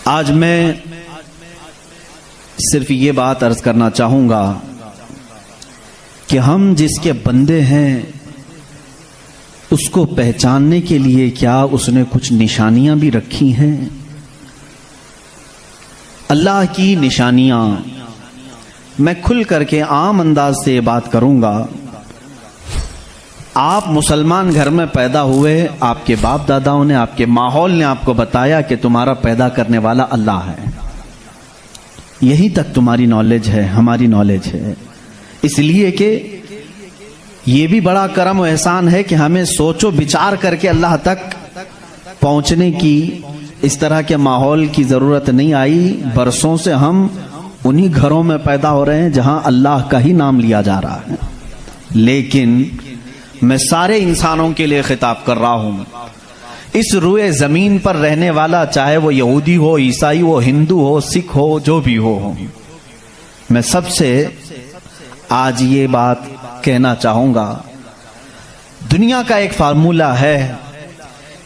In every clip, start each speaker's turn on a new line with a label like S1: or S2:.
S1: آج میں صرف یہ بات عرض کرنا چاہوں گا کہ ہم جس کے بندے ہیں اس کو پہچاننے کے لیے کیا اس نے کچھ نشانیاں بھی رکھی ہیں؟ اللہ کی نشانیاں میں کھل کر کے عام انداز سے یہ بات کروں گا. آپ مسلمان گھر میں پیدا ہوئے، آپ کے باپ داداؤں نے، آپ کے ماحول نے آپ کو بتایا کہ تمہارا پیدا کرنے والا اللہ ہے. یہی تک تمہاری نالج ہے، ہماری نالج ہے. اس لیے کہ یہ بھی بڑا کرم و احسان ہے کہ ہمیں سوچ و بچار کر کے اللہ تک پہنچنے کی اس طرح کے ماحول کی ضرورت نہیں آئی. برسوں سے ہم انہی گھروں میں پیدا ہو رہے ہیں جہاں اللہ کا ہی نام لیا جا رہا ہے. لیکن میں سارے انسانوں کے لیے خطاب کر رہا ہوں. اس روئے زمین پر رہنے والا، چاہے وہ یہودی ہو، عیسائی ہو، ہندو ہو، سکھ ہو، جو بھی ہو، میں سب سے آج یہ بات کہنا چاہوں گا. دنیا کا ایک فارمولہ ہے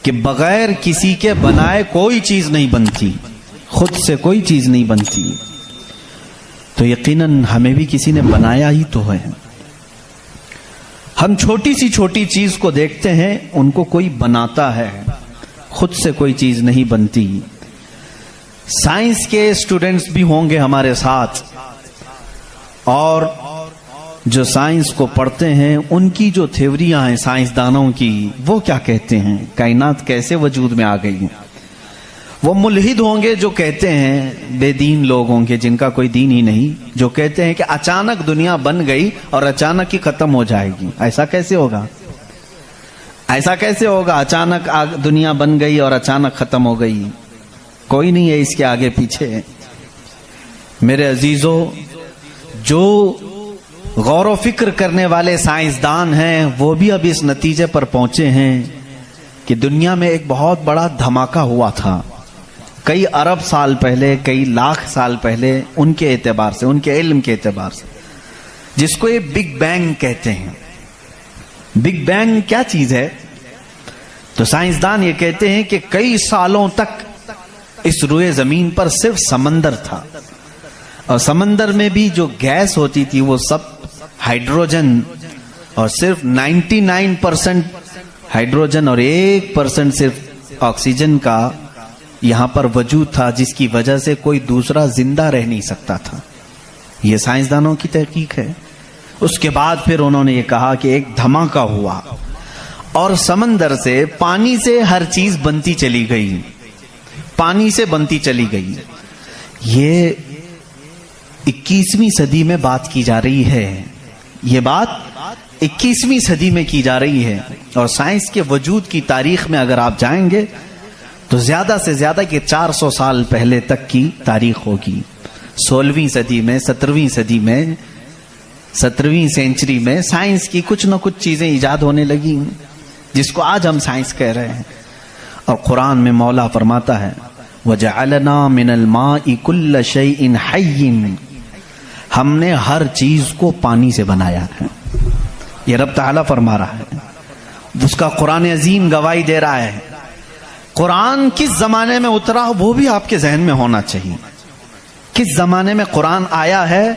S1: کہ بغیر کسی کے بنائے کوئی چیز نہیں بنتی، خود سے کوئی چیز نہیں بنتی. تو یقیناً ہمیں بھی کسی نے بنایا ہی تو ہے. ہم چھوٹی سی چھوٹی چیز کو دیکھتے ہیں، ان کو کوئی بناتا ہے، خود سے کوئی چیز نہیں بنتی. سائنس کے اسٹوڈنٹس بھی ہوں گے ہمارے ساتھ، اور جو سائنس کو پڑھتے ہیں ان کی جو تھیوریاں ہیں سائنسدانوں کی، وہ کیا کہتے ہیں، کائنات کیسے وجود میں آ گئی. وہ ملحد ہوں گے جو کہتے ہیں، بے دین لوگ ہوں گے جن کا کوئی دین ہی نہیں، جو کہتے ہیں کہ اچانک دنیا بن گئی اور اچانک ہی ختم ہو جائے گی. ایسا کیسے ہوگا؟ ایسا کیسے ہوگا؟ اچانک دنیا بن گئی اور اچانک ختم ہو گئی. کوئی نہیں ہے اس کے آگے پیچھے. میرے عزیزو، جو غور و فکر کرنے والے سائنسدان ہیں وہ بھی اب اس نتیجے پر پہنچے ہیں کہ دنیا میں ایک بہت بڑا دھماکہ ہوا تھا کئی ارب سال پہلے، کئی لاکھ سال پہلے، ان کے اعتبار سے، ان کے علم کے اعتبار سے، جس کو یہ بگ بینگ کہتے ہیں. بگ بینگ کیا چیز ہے؟ تو سائنسدان یہ کہتے ہیں کہ کئی سالوں تک اس روئے زمین پر صرف سمندر تھا، اور سمندر میں بھی جو گیس ہوتی تھی وہ سب ہائیڈروجن، اور صرف 99% ہائیڈروجن اور 1% صرف آکسیجن کا یہاں پر وجود تھا، جس کی وجہ سے کوئی دوسرا زندہ رہ نہیں سکتا تھا. یہ سائنسدانوں کی تحقیق ہے. اس کے بعد پھر انہوں نے یہ کہا کہ ایک دھماکہ ہوا اور سمندر سے، پانی سے ہر چیز بنتی چلی گئی، پانی سے بنتی چلی گئی. یہ 21ویں صدی میں بات کی جا رہی ہے. یہ بات 21ویں صدی میں کی جا رہی ہے، اور سائنس کے وجود کی تاریخ میں اگر آپ جائیں گے تو زیادہ سے زیادہ کہ 400 سال پہلے تک کی تاریخ ہوگی. 16ویں صدی میں، 17ویں صدی میں، 17ویں سینچری میں سائنس کی کچھ نہ کچھ چیزیں ایجاد ہونے لگی جس کو آج ہم سائنس کہہ رہے ہیں. اور قرآن میں مولا فرماتا ہے وَجَعَلْنَا مِنَ الْمَاءِ كُلَّ شَيْءٍ حَيٍّ، ہم نے ہر چیز کو پانی سے بنایا ہے. یہ رب تعالیٰ فرما رہا ہے، اس کا قرآن عظیم گواہی دے رہا ہے. قرآن کس زمانے میں اترا وہ بھی آپ کے ذہن میں ہونا چاہیے. کس زمانے میں قرآن آیا ہے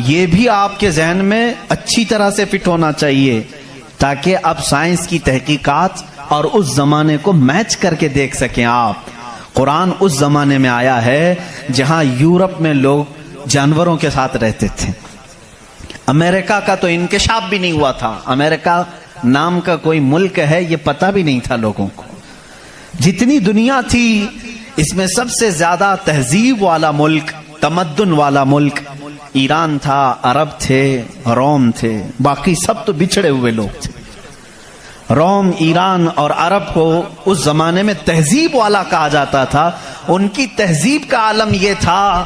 S1: یہ بھی آپ کے ذہن میں اچھی طرح سے فٹ ہونا چاہیے، تاکہ اب سائنس کی تحقیقات اور اس زمانے کو میچ کر کے دیکھ سکیں آپ. قرآن اس زمانے میں آیا ہے جہاں یورپ میں لوگ جانوروں کے ساتھ رہتے تھے. امریکہ کا تو انکشاف بھی نہیں ہوا تھا. امریکہ نام کا کوئی ملک ہے یہ پتہ بھی نہیں تھا لوگوں کو. جتنی دنیا تھی اس میں سب سے زیادہ تہذیب والا ملک، تمدن والا ملک ایران تھا، عرب تھے، روم تھے. باقی سب تو بچھڑے ہوئے لوگ تھے. روم، ایران اور عرب کو اس زمانے میں تہذیب والا کہا جاتا تھا. ان کی تہذیب کا عالم یہ تھا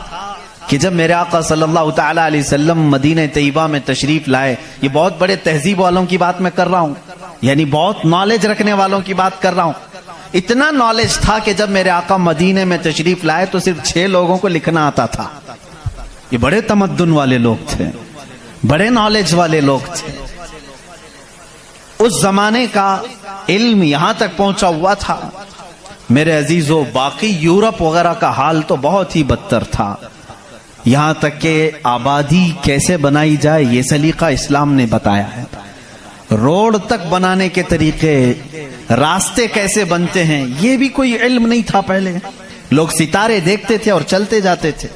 S1: کہ جب میرے آقا صلی اللہ تعالی علیہ وسلم مدینہ طیبہ میں تشریف لائے، یہ بہت بڑے تہذیب والوں کی بات میں کر رہا ہوں، یعنی بہت نالج رکھنے والوں کی بات کر رہا ہوں. اتنا نالج تھا کہ جب میرے آقا مدینے میں تشریف لائے تو صرف 6 لوگوں کو لکھنا آتا تھا. یہ بڑے تمدن والے لوگ تھے، بڑے نالج والے لوگ تھے. اس زمانے کا علم یہاں تک پہنچا ہوا تھا. میرے عزیزو باقی یورپ وغیرہ کا حال تو بہت ہی بدتر تھا. یہاں تک کہ آبادی کیسے بنائی جائے یہ سلیقہ اسلام نے بتایا ہے. روڈ تک بنانے کے طریقے، راستے کیسے بنتے ہیں، یہ بھی کوئی علم نہیں تھا پہلے. لوگ ستارے دیکھتے تھے اور چلتے جاتے تھے.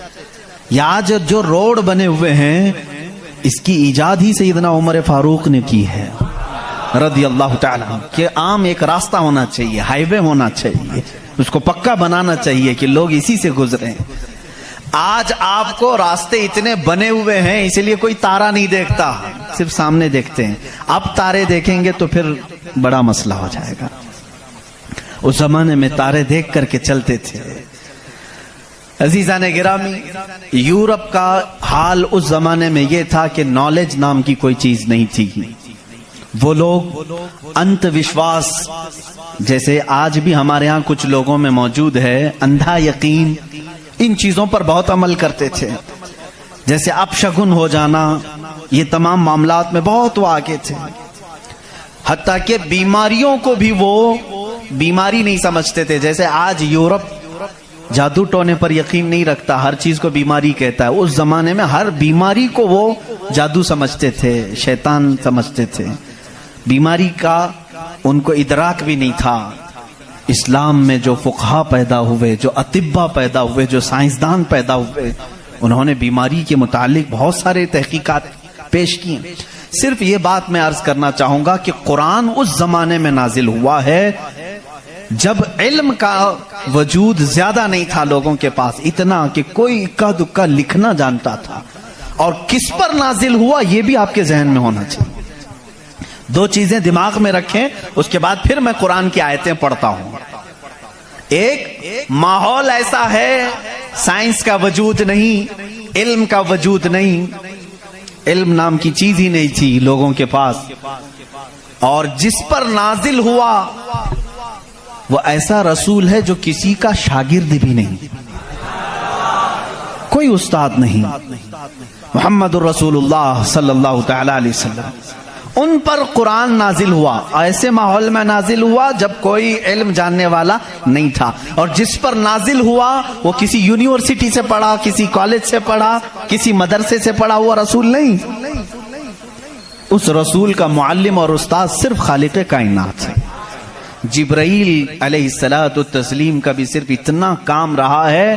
S1: آج جو روڈ بنے ہوئے ہیں اس کی ایجاد ہی سیدنا عمر فاروق نے کی ہے رضی اللہ تعالی عنہ، کہ عام ایک راستہ ہونا چاہیے، ہائی وے ہونا چاہیے، اس کو پکا بنانا چاہیے کہ لوگ اسی سے گزریں. آج آپ کو راستے اتنے بنے ہوئے ہیں اس لیے کوئی تارا نہیں دیکھتا، صرف سامنے دیکھتے ہیں. اب تارے دیکھیں گے تو پھر بڑا مسئلہ ہو جائے گا. اس زمانے میں تارے دیکھ کر کے چلتے تھے. عزیزان گرامی، یورپ کا حال اس زمانے میں یہ تھا کہ نالج نام کی کوئی چیز نہیں تھی. وہ لوگ انت وشواس، جیسے آج بھی ہمارے ہاں کچھ لوگوں میں موجود ہے، اندھا یقین، ان چیزوں پر بہت عمل کرتے تھے. جیسے اپشگن ہو جانا، یہ تمام معاملات میں بہت وہ آگے تھے. حتیٰ کہ بیماریوں کو بھی وہ بیماری نہیں سمجھتے تھے. جیسے آج یورپ جادو ٹونے پر یقین نہیں رکھتا، ہر چیز کو بیماری کہتا ہے. اس زمانے میں ہر بیماری کو وہ جادو سمجھتے تھے، شیطان سمجھتے تھے. بیماری کا ان کو ادراک بھی نہیں تھا. اسلام میں جو فقہا پیدا ہوئے، جو اطباء پیدا ہوئے، جو سائنسدان پیدا ہوئے، انہوں نے بیماری کے متعلق بہت سارے تحقیقات پیش کی. صرف یہ بات میں عرض کرنا چاہوں گا کہ قرآن اس زمانے میں نازل ہوا ہے جب علم کا وجود زیادہ نہیں تھا لوگوں کے پاس، اتنا کہ کوئی اکا دکا لکھنا جانتا تھا. اور کس پر نازل ہوا یہ بھی آپ کے ذہن میں ہونا چاہیے. دو چیزیں دماغ میں رکھیں، اس کے بعد پھر میں قرآن کی آیتیں پڑھتا ہوں. ایک ماحول ایسا ہے، سائنس کا وجود نہیں، علم کا وجود نہیں، علم نام کی چیز ہی نہیں تھی لوگوں کے پاس. اور جس پر نازل ہوا وہ ایسا رسول ہے جو کسی کا شاگرد بھی نہیں، کوئی استاد نہیں. محمد الرسول اللہ صلی اللہ تعالی علیہ وسلم، ان پر قرآن نازل ہوا. ایسے ماحول میں نازل ہوا جب کوئی علم جاننے والا نہیں تھا. اور جس پر نازل ہوا وہ کسی یونیورسٹی سے پڑھا، کسی کالج سے پڑھا، کسی مدرسے سے پڑھا ہوا رسول نہیں. اس رسول کا معلم اور استاد صرف خالق کائنات ہے. جبرائیل علیہ الصلاۃ والتسلیم کا بھی صرف اتنا کام رہا ہے،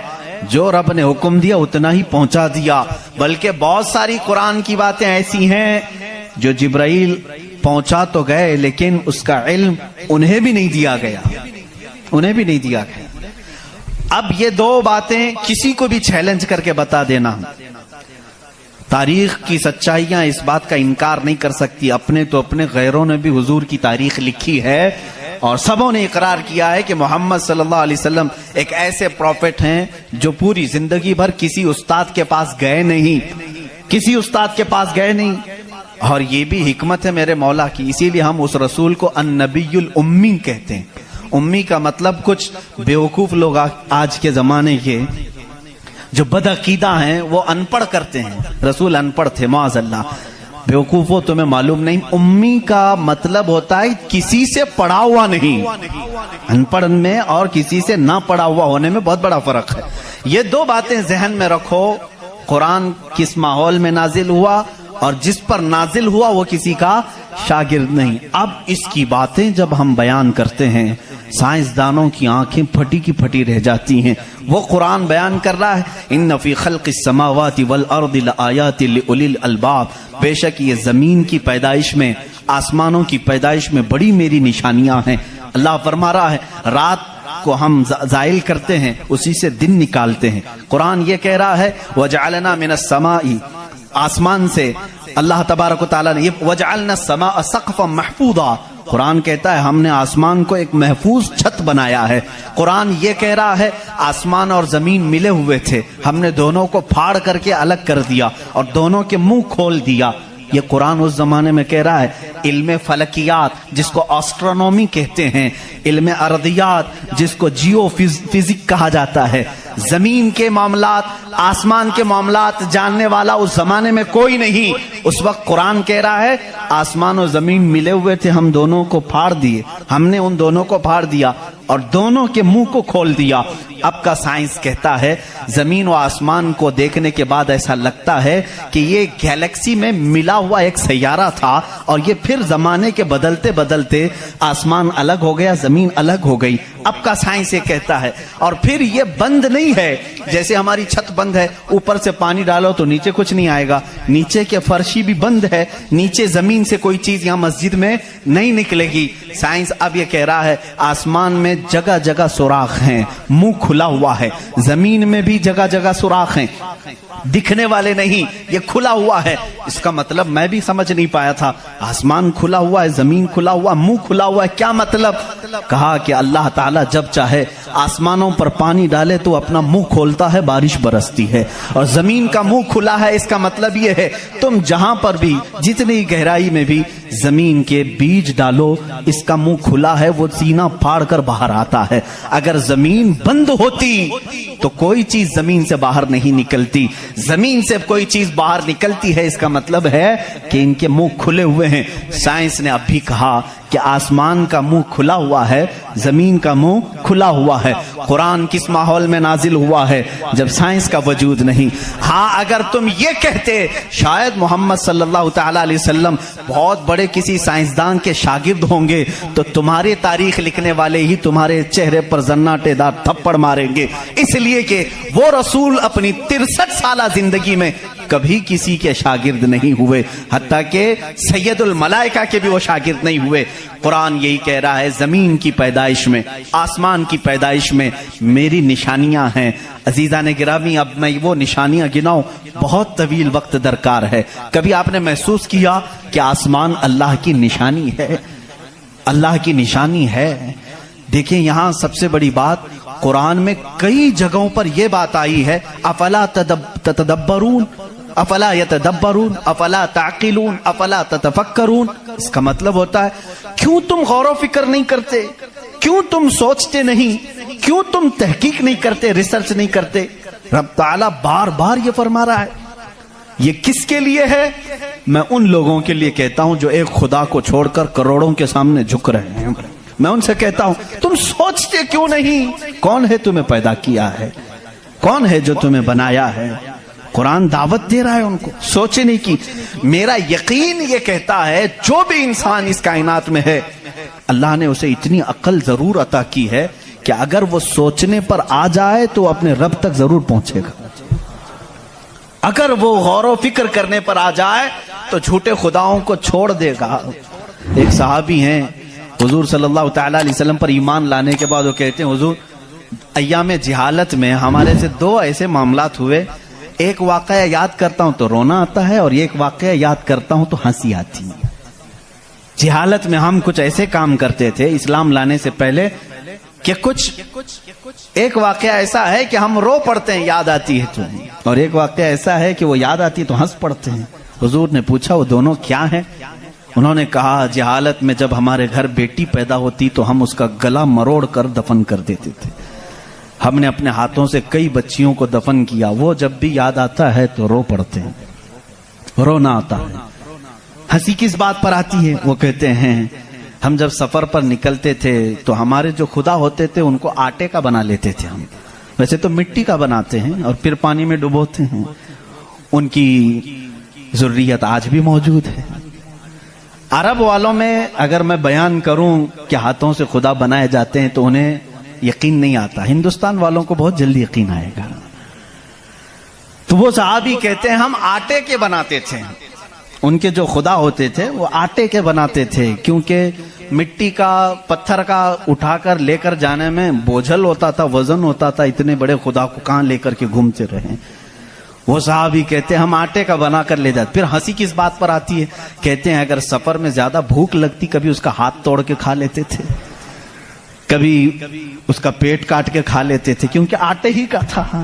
S1: جو رب نے حکم دیا اتنا ہی پہنچا دیا. بلکہ بہت ساری قرآن کی باتیں ایسی ہیں جو جبرائیل پہنچا تو گئے لیکن اس کا علم انہیں بھی نہیں دیا گیا، انہیں بھی نہیں دیا گیا. اب یہ دو باتیں کسی کو بھی چیلنج کر کے بتا دینا، تاریخ کی سچائیاں اس بات کا انکار نہیں کر سکتی. اپنے تو اپنے، غیروں نے بھی حضور کی تاریخ لکھی ہے اور سبوں نے اقرار کیا ہے کہ محمد صلی اللہ علیہ وسلم ایک ایسے پروفٹ ہیں جو پوری زندگی بھر کسی استاد کے پاس گئے نہیں، کسی استاد کے پاس گئے نہیں. اور یہ بھی حکمت ہے میرے مولا کی، اسی لیے ہم اس رسول کو النبی الامی کہتے ہیں. امی کا مطلب کچھ بیوقوف لوگ آج کے زمانے کے جو بدعقیدہ ہیں وہ ان پڑھ کرتے ہیں. رسول ان پڑھ تھے، معاذ اللہ. بیوقوف ہو تمہیں معلوم نہیں، امی کا مطلب ہوتا ہے کسی سے پڑھا ہوا نہیں. ان پڑھ میں اور کسی سے نہ پڑھا ہوا ہونے میں بہت بڑا فرق ہے. یہ دو باتیں ذہن میں رکھو. قرآن کس ماحول میں نازل ہوا اور جس پر نازل ہوا وہ کسی کا شاگرد نہیں. اب اس کی باتیں جب ہم بیان کرتے ہیں سائنسدانوں کی آنکھیں پھٹی کی پھٹی رہ جاتی ہیں. وہ قرآن بیان کر رہا ہے ان فی خلق السماوات والارض لآیات لأولی الالباب، بے شک یہ زمین کی پیدائش میں، آسمانوں کی پیدائش میں بڑی میری نشانیاں ہیں. اللہ فرما رہا ہے رات کو ہم زائل کرتے ہیں، اسی سے دن نکالتے ہیں. قرآن یہ کہہ رہا ہے وجعلنا من السماء، آسمان سے اللہ تبارک و تعالیٰ نے یہ وجعلنا السماء سقفا محفوظا، قرآن کہتا ہے ہم نے آسمان کو ایک محفوظ چھت بنایا ہے. قرآن یہ کہہ رہا ہے آسمان اور زمین ملے ہوئے تھے، ہم نے دونوں کو پھاڑ کر کے الگ کر دیا اور دونوں کے منہ کھول دیا. یہ قرآن اس زمانے میں کہہ رہا ہے. علم فلکیات جس کو آسٹرونومی کہتے ہیں، علم ارضیات جس کو جیو فزک کہا جاتا ہے، زمین کے معاملات، آسمان کے معاملات جاننے والا اس زمانے میں کوئی نہیں. اس وقت قرآن کہہ رہا ہے آسمان و زمین ملے ہوئے تھے، ہم دونوں کو پھاڑ دیے، ہم نے ان دونوں کو پھاڑ دیا. اور دونوں کے منہ کو کھول دیا۔ اب کا سائنس کہتا ہے زمین و آسمان کو دیکھنے کے بعد ایسا لگتا ہے کہ یہ گیلیکسی میں ملا ہوا ایک سیارہ تھا، اور یہ پھر زمانے کے بدلتے بدلتے آسمان الگ ہو گیا، زمین الگ ہو گئی۔ اب کا سائنس یہ کہتا ہے، اور پھر یہ بند نہیں ہے جیسے ہماری چھت بند ہے، اوپر سے پانی ڈالو تو نیچے کچھ نہیں آئے گا، نیچے کے فرشی بھی بند ہے، نیچے زمین سے کوئی چیز یہاں مسجد میں نہیں نکلے گی۔ سائنس اب یہ کہہ رہا ہے آسمان میں جگہ جگہ سوراخ ہیں، منہ کھلا ہوا ہے، زمین میں بھی جگہ جگہ سوراخ ہیں، دکھنے والے نہیں، یہ کھلا ہوا ہے۔ اس کا مطلب میں بھی سمجھ نہیں پایا تھا، آسمان کھلا ہوا ہے، زمین کھلا ہوا، منہ کھلا ہوا ہے، کیا مطلب؟ کہا کہ اللہ تعالیٰ جب چاہے آسمانوں پر پانی ڈالے تو اپنا منہ کھولتا ہے، بارش برستی ہے، اور زمین کا منہ کھلا ہے، اس کا مطلب یہ ہے تم جہاں پر بھی جتنی گہرائی میں بھی زمین کے بیج ڈالو، اس کا منہ کھلا ہے، وہ سینہ پھاڑ کر باہر آتا ہے۔ اگر زمین بند ہوتی تو کوئی چیز زمین سے باہر نہیں نکلتی، زمین سے کوئی چیز باہر نکلتی ہے، اس کا مطلب ہے کہ ان کے منہ کھلے ہوئے ہیں۔ سائنس نے اب بھی کہا کہ آسمان کا منہ کھلا ہوا ہے، زمین کا منہ کھلا ہوا ہے۔ قرآن کس ماحول میں نازل ہوا ہے؟ جب سائنس کا وجود نہیں۔ ہاں اگر تم یہ کہتے شاید محمد صلی اللہ تعالی علیہ وسلم بہت بڑے کسی سائنسدان کے شاگرد ہوں گے تو تمہارے تاریخ لکھنے والے ہی تمہارے چہرے پر زناٹے دار تھپڑ ماریں گے، اس لیے کہ وہ رسول اپنی 63 سالہ زندگی میں کبھی کسی کے شاگرد نہیں ہوئے، حتیٰ کہ سید الملائکہ کے بھی وہ شاگرد نہیں ہوئے۔ قرآن یہی کہہ رہا ہے زمین کی پیدائش میں، آسمان کی پیدائش میں میری نشانیاں ہیں۔ عزیزان گرامی، اب میں وہ نشانیاں گناؤں بہت طویل وقت درکار ہے۔ کبھی آپ نے محسوس کیا کہ آسمان اللہ کی نشانی ہے؟ اللہ کی نشانی ہے۔ دیکھیں یہاں سب سے بڑی بات، قرآن میں کئی جگہوں پر یہ بات آئی ہے، افلا تتدبرون، افلا یتدبرون، افلا تعقلون، افلا تتفکرون۔ اس کا مطلب ہوتا ہے کیوں تم غور و فکر نہیں کرتے، کیوں تم سوچتے نہیں، کیوں تم تحقیق نہیں کرتے، ریسرچ نہیں کرتے؟ رب تعالیٰ بار بار یہ فرما رہا ہے۔ یہ کس کے لیے ہے؟ میں ان لوگوں کے لیے کہتا ہوں جو ایک خدا کو چھوڑ کر کروڑوں کے سامنے جھک رہے ہیں۔ میں ان سے کہتا ہوں تم سوچتے کیوں نہیں؟ کون ہے تمہیں پیدا کیا ہے؟ کون ہے جو تمہیں بنایا ہے؟ قرآن دعوت دے رہا ہے ان کو سوچنے کی۔ میرا یقین یہ کہتا ہے جو بھی انسان اس کائنات میں ہے، اللہ نے اسے اتنی عقل ضرور عطا کی ہے کہ اگر وہ سوچنے پر آ جائے تو اپنے رب تک ضرور پہنچے گا۔ اگر وہ غور و فکر کرنے پر آ جائے تو جھوٹے خداؤں کو چھوڑ دے گا۔ ایک صحابی ہیں، حضور صلی اللہ تعالی علیہ وسلم پر ایمان لانے کے بعد وہ کہتے ہیں حضور ایام جہالت میں ہمارے سے 2 ایسے معاملات ہوئے، ایک واقعہ یاد کرتا ہوں تو رونا آتا ہے، اور ایک واقعہ یاد کرتا ہوں تو ہنسی آتی ہے۔ جہالت میں ہم کچھ ایسے کام کرتے تھے اسلام لانے سے پہلے کہ ایک واقعہ ایسا ہے کہ ہم رو پڑتے ہیں یاد آتی ہے تو، اور ایک واقعہ ایسا ہے کہ وہ یاد آتی ہے تو ہنس پڑتے ہیں۔ حضور نے پوچھا وہ دونوں کیا ہیں؟ انہوں نے کہا جہالت میں جب ہمارے گھر بیٹی پیدا ہوتی تو ہم اس کا گلا مروڑ کر دفن کر دیتے تھے، ہم نے اپنے ہاتھوں سے کئی بچیوں کو دفن کیا، وہ جب بھی یاد آتا ہے تو رو پڑتے ہیں، رونا آتا ہے۔ ہنسی کس بات پر آتی ہے؟ وہ کہتے ہیں ہم جب سفر پر نکلتے تھے تو ہمارے جو خدا ہوتے تھے ان کو آٹے کا بنا لیتے تھے، ہم ویسے تو مٹی کا بناتے ہیں اور پھر پانی میں ڈبوتے ہیں۔ ان کی ذریت آج بھی موجود ہے۔ عرب والوں میں اگر میں بیان کروں کہ ہاتھوں سے خدا بنائے جاتے ہیں تو انہیں یقین نہیں آتا، ہندوستان والوں کو بہت جلدی یقین آئے گا۔ تو وہ صحابی کہتے ہیں ہم آٹے کے بناتے تھے، ان کے جو خدا ہوتے تھے وہ آٹے کے بناتے تھے، کیونکہ مٹی کا پتھر کا اٹھا کر لے کر جانے میں بوجھل ہوتا تھا، وزن ہوتا تھا، اتنے بڑے خدا کو کہاں لے کر کے گھومتے رہے۔ وہ صحابی کہتے ہیں ہم آٹے کا بنا کر لے جاتے۔ پھر ہنسی کس بات پر آتی ہے؟ کہتے ہیں اگر سفر میں زیادہ بھوک لگتی کبھی اس کا ہاتھ توڑ کے کھا لیتے تھے، کبھی اس کا پیٹ کاٹ کے کھا لیتے تھے، کیونکہ آٹے ہی کا تھا۔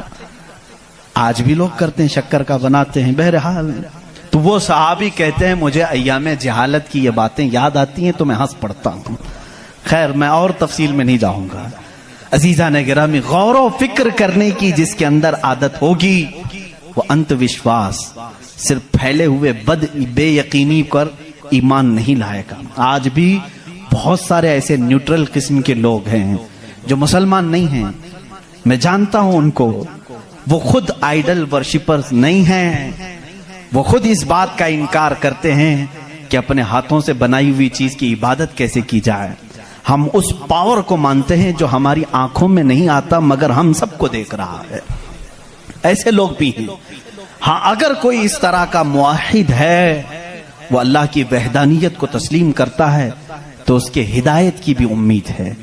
S1: آج بھی لوگ کرتے ہیں، شکر کا بناتے ہیں۔ بہرحال تو وہ صحابی کہتے ہیں مجھے ایام جہالت کی یہ باتیں یاد آتی ہیں تو میں ہنس پڑتا ہوں۔ خیر میں اور تفصیل میں نہیں جاؤں گا۔ عزیزان گرامی، غور و فکر کرنے کی جس کے اندر عادت ہوگی وہ انت وشواس، صرف پھیلے ہوئے بے یقینی پر ایمان نہیں لائے گا۔ آج بھی بہت سارے ایسے نیوٹرل قسم کے لوگ ہیں جو مسلمان نہیں ہیں، میں جانتا ہوں ان کو، وہ خود آئیڈل ورشپرز نہیں ہیں، وہ خود اس بات کا انکار کرتے ہیں کہ اپنے ہاتھوں سے بنائی ہوئی چیز کی عبادت کیسے کی جائے۔ ہم اس پاور کو مانتے ہیں جو ہماری آنکھوں میں نہیں آتا مگر ہم سب کو دیکھ رہا ہے۔ ایسے لوگ بھی ہیں۔ ہاں، اگر کوئی اس طرح کا موحد ہے، وہ اللہ کی وحدانیت کو تسلیم کرتا ہے، تو اس کے ہدایت کی بھی امید ہے۔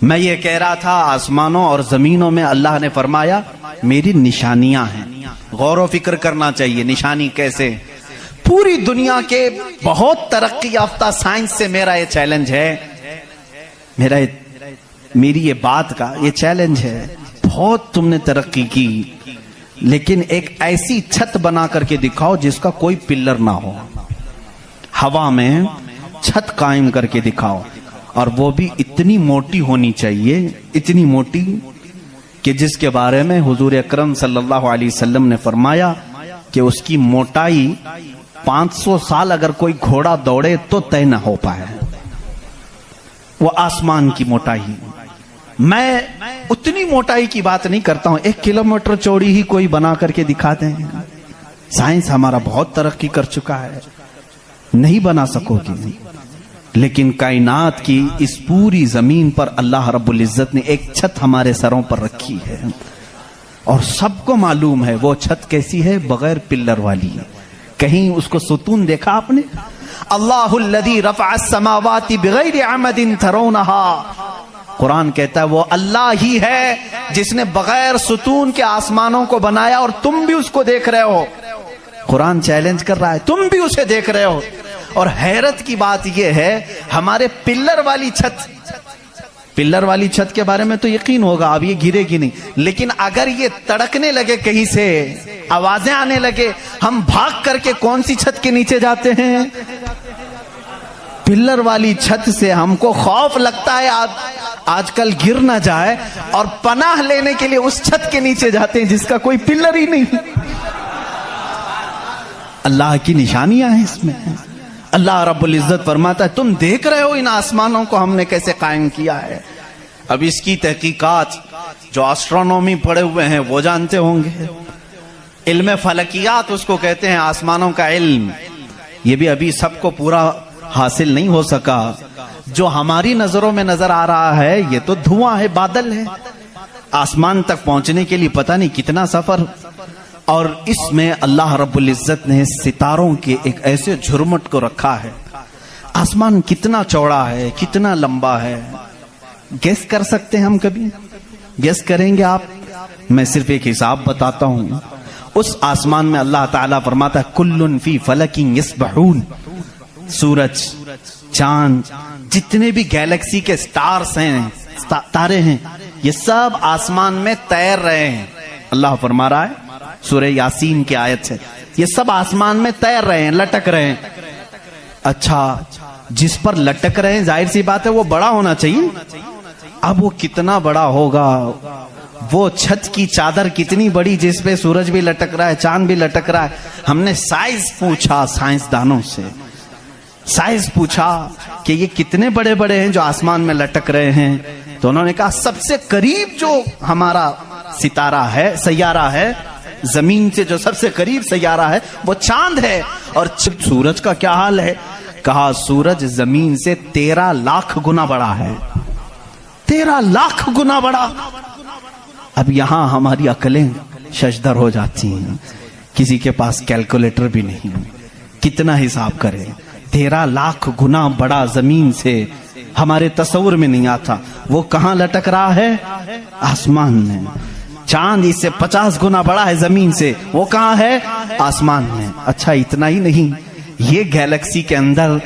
S1: میں یہ کہہ رہا تھا، آسمانوں اور زمینوں میں اللہ نے فرمایا میری نشانیاں ہیں۔ غور و فکر کرنا چاہیے، نشانی کیسے؟ پوری دنیا کے بہت ترقی یافتہ سائنس سے میرا یہ چیلنج ہے، میری یہ بات کا یہ چیلنج ہے، بہت تم نے ترقی کی، لیکن ایک ایسی چھت بنا کر کے دکھاؤ جس کا کوئی پلر نہ ہو، ہوا میں چھت قائم کر کے دکھاؤ، اور وہ بھی اتنی موٹی ہونی چاہیے، اتنی موٹی کہ جس کے بارے میں حضور اکرم صلی اللہ علیہ وسلم نے فرمایا کہ اس کی موٹائی 500 سال اگر کوئی گھوڑا دوڑے تو طے نہ ہو پائے، وہ آسمان کی موٹائی۔ میں اتنی موٹائی کی بات نہیں کرتا ہوں، 1 کلومیٹر چوڑی ہی کوئی بنا کر کے دکھا دیں، سائنس ہمارا بہت ترقی کر چکا ہے، نہیں بنا سکو گی، لیکن کائنات کی اس پوری زمین پر اللہ رب العزت نے ایک چھت ہمارے سروں پر رکھی ہے، اور سب کو معلوم ہے وہ چھت کیسی ہے، بغیر پلر والی۔ کہیں اس کو ستون دیکھا آپ نے؟ اللہ الذی رفع السماوات بغیر عمد ترونها، قرآن کہتا ہے وہ اللہ ہی ہے جس نے بغیر ستون کے آسمانوں کو بنایا، اور تم بھی اس کو دیکھ رہے ہو۔ قرآن چیلنج کر رہا ہے، تم بھی اسے دیکھ رہے ہو۔ اور حیرت کی بات یہ ہے، ہمارے پلر والی چھت کے بارے میں تو یقین ہوگا اب یہ گرے گی نہیں، لیکن اگر یہ تڑکنے لگے، کہیں سے آوازیں آنے لگے، ہم بھاگ کر کے کون سی چھت کے نیچے جاتے ہیں؟ پلر والی چھت سے ہم کو خوف لگتا ہے آج کل گر نہ جائے، اور پناہ لینے کے لیے اس چھت کے نیچے جاتے ہیں جس کا کوئی پلر ہی نہیں۔ اللہ کی نشانیاں ہیں اس میں۔ اللہ رب العزت فرماتا ہے تم دیکھ رہے ہو ان آسمانوں کو ہم نے کیسے قائم کیا ہے۔ اب اس کی تحقیقات جو آسٹرونومی پڑھے ہوئے ہیں وہ جانتے ہوں گے، علم فلکیات اس کو کہتے ہیں، آسمانوں کا علم، یہ بھی ابھی سب کو پورا حاصل نہیں ہو سکا۔ جو ہماری نظروں میں نظر آ رہا ہے یہ تو دھواں ہے، بادل ہے، آسمان تک پہنچنے کے لیے پتہ نہیں کتنا سفر، اور اس میں اللہ رب العزت نے ستاروں کے ایک ایسے جھرمٹ کو رکھا ہے۔ آسمان کتنا چوڑا ہے، کتنا لمبا ہے، گیس کر سکتے ہیں ہم؟ کبھی گیس کریں گے آپ؟ میں صرف ایک حساب بتاتا ہوں۔ اس آسمان میں اللہ تعالیٰ فرماتا ہے کلن فی فلک یسبحون، سورج، چاند، جتنے بھی گیلیکسی کے سٹارز ہیں، تارے ہیں، یہ سب آسمان میں تیر رہے ہیں۔ اللہ فرما رہا ہے سورہ یاسین کی آیت ہے، یہ سب آسمان میں تیر رہے ہیں، لٹک رہے ہیں۔ اچھا، جس پر لٹک رہے ہیں ظاہر سی بات ہے وہ بڑا ہونا چاہیے۔ اب وہ کتنا بڑا ہوگا؟ وہ چھت کی چادر کتنی بڑی جس پہ سورج بھی لٹک رہا ہے، چاند بھی لٹک رہا ہے۔ ہم نے سائز پوچھا سائنسدانوں سے، سائز پوچھا کہ یہ کتنے بڑے بڑے ہیں جو آسمان میں لٹک رہے ہیں، تو انہوں نے کہا سب سے قریب جو ہمارا ستارہ ہے، سیارہ ہے، زمین سے جو سب سے قریب سیارہ ہے وہ چاند ہے۔ اور سورج کا کیا حال ہے؟ کہا سورج زمین سے 13 لاکھ گنا بڑا ہے، 13 لاکھ گنا بڑا۔ اب یہاں ہماری عقلیں ششدر ہو جاتی ہیں، کسی کے پاس کیلکولیٹر بھی نہیں، کتنا حساب کرے؟ 13 لاکھ گنا بڑا زمین سے، ہمارے تصور میں نہیں آتا۔ وہ کہاں لٹک رہا ہے؟ آسمان میں۔ چاند اس سے 50 گنا بڑا ہے زمین سے، وہ کہاں ہے؟ آسمان میں۔ اچھا، اتنا ہی نہیں، یہ گیلیکسی کے اندر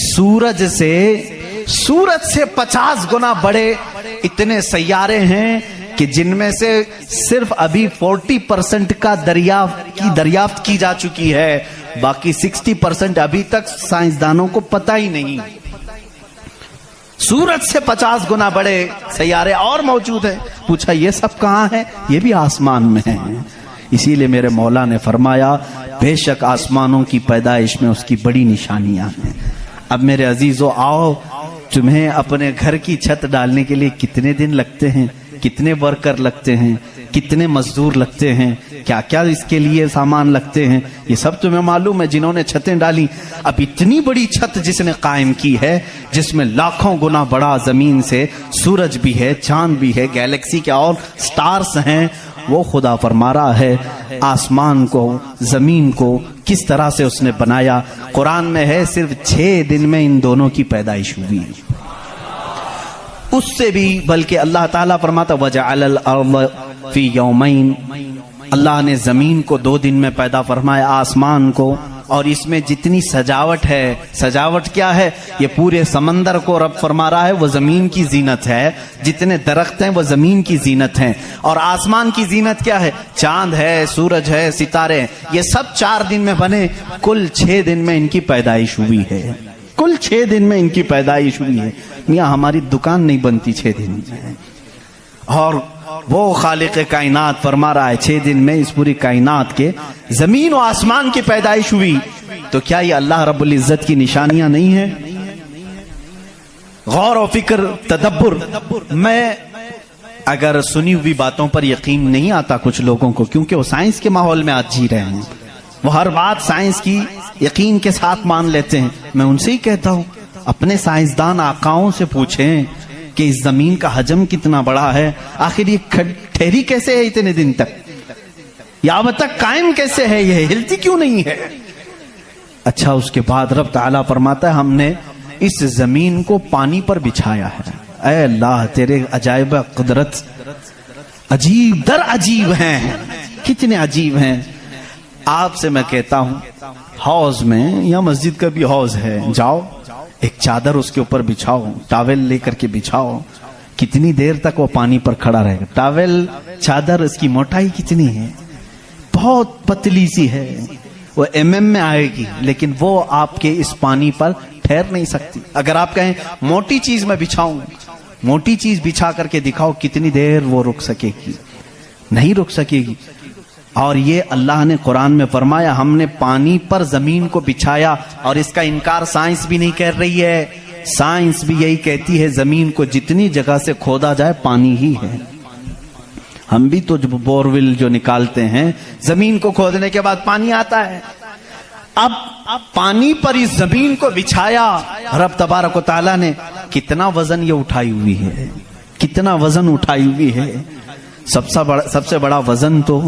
S1: سورج سے 50 گنا بڑے اتنے سیارے ہیں کہ جن میں سے صرف ابھی 40% کا دریافت کی جا چکی ہے، باقی 60% ابھی تک سائنسدانوں کو پتہ ہی نہیں۔ سورج سے 50 گنا بڑے سیارے اور موجود ہیں۔ پوچھا یہ سب کہاں ہے؟ یہ بھی آسمان میں ہیں۔ اسی لیے میرے مولا نے فرمایا بے شک آسمانوں کی پیدائش میں اس کی بڑی نشانیاں ہیں۔ اب میرے عزیزو آؤ تمہیں اپنے گھر کی چھت ڈالنے کے لیے کتنے دن لگتے ہیں، کتنے ورکر لگتے ہیں، کتنے مزدور لگتے ہیں، کیا کیا اس کے لیے سامان لگتے ہیں، یہ سب تمہیں معلوم ہے جنہوں نے چھتیں ڈالی۔ اب اتنی بڑی چھت جس نے قائم کی ہے، جس میں لاکھوں گنا بڑا زمین سے سورج بھی ہے، چاند بھی ہے، گیلیکسی کے اور سٹارز ہیں، وہ خدا فرما رہا ہے آسمان کو، زمین کو کس طرح سے اس نے بنایا۔ قرآن میں ہے صرف 6 دن میں ان دونوں کی پیدائش ہوئی، اس سے بھی بلکہ اللہ تعالیٰ فرماتا وَجَعَلَ الْأَرْضَ فِي يَوْمَيْنِ، اللہ نے زمین کو 2 دن میں پیدا فرمایا، آسمان کو، اور اس میں جتنی سجاوٹ ہے، سجاوٹ کیا ہے؟ یہ پورے سمندر کو رب فرما رہا ہے وہ زمین کی زینت ہے، جتنے درخت ہیں وہ زمین کی زینت ہیں، اور آسمان کی زینت کیا ہے؟ چاند ہے، سورج ہے، ستارے ہیں، یہ سب 4 دن میں بنے، کل 6 دن میں ان کی پیدائش ہوئی ہے، کل 6 دن میں ان کی پیدائش ہوئی ہے۔ میاں ہماری دکان نہیں بنتی 6 دن میں، اور وہ خالق کائنات فرما رہا ہے 6 دن میں اس پوری کائنات کے زمین و آسمان کی پیدائش ہوئی، تو کیا یہ اللہ رب العزت کی نشانیاں نہیں ہیں؟ غور و فکر، تدبر۔ میں اگر سنی ہوئی باتوں پر یقین نہیں آتا کچھ لوگوں کو، کیونکہ وہ سائنس کے ماحول میں آج جی رہے ہیں، وہ ہر بات سائنس کی یقین کے ساتھ مان لیتے ہیں، میں ان سے ہی کہتا ہوں اپنے سائنسدان آقاؤں سے پوچھیں کہ اس زمین کا حجم کتنا بڑا ہے، آخر یہ ٹھہری کیسے ہے اتنے دن تک، یا اب تک قائم کیسے ہے، یہ ہلتی کیوں نہیں ہے؟ اچھا، اس کے بعد رب تعالیٰ فرماتا ہے ہم نے اس زمین کو پانی پر بچھایا ہے۔ اے اللہ، تیرے عجائب قدرت عجیب در عجیب ہیں، کتنے عجیب ہیں۔ آپ سے میں کہتا ہوں حوض میں یا مسجد کا بھی حوض ہے، جاؤ ایک چادر اس کے اوپر بچھاؤ، ٹاول لے کر کے بچھاؤ، کتنی دیر تک وہ پانی پر کھڑا رہے گا؟ ٹاول، چادر، اس کی موٹائی کتنی ہے؟ بہت پتلی سی ہے، وہ mm میں آئے گی، لیکن وہ آپ کے اس پانی پر ٹھہر نہیں سکتی۔ اگر آپ کہیں موٹی چیز میں بچھاؤں، موٹی چیز بچھا کر کے دکھاؤ، کتنی دیر وہ رک سکے گی؟ نہیں رک سکے گی۔ اور یہ اللہ نے قرآن میں فرمایا ہم نے پانی پر زمین کو بچھایا، اور اس کا انکار سائنس بھی نہیں کر رہی ہے، سائنس بھی یہی کہتی ہے زمین کو جتنی جگہ سے کھودا جائے پانی ہی ہے۔ ہم بھی تو بورول جو نکالتے ہیں، زمین کو کھودنے کے بعد پانی آتا ہے۔ اب پانی پر اس زمین کو بچھایا رب تبارک و تعالیٰ نے، کتنا وزن یہ اٹھائی ہوئی ہے، کتنا وزن اٹھائی ہوئی ہے۔ سب سے بڑا وزن تو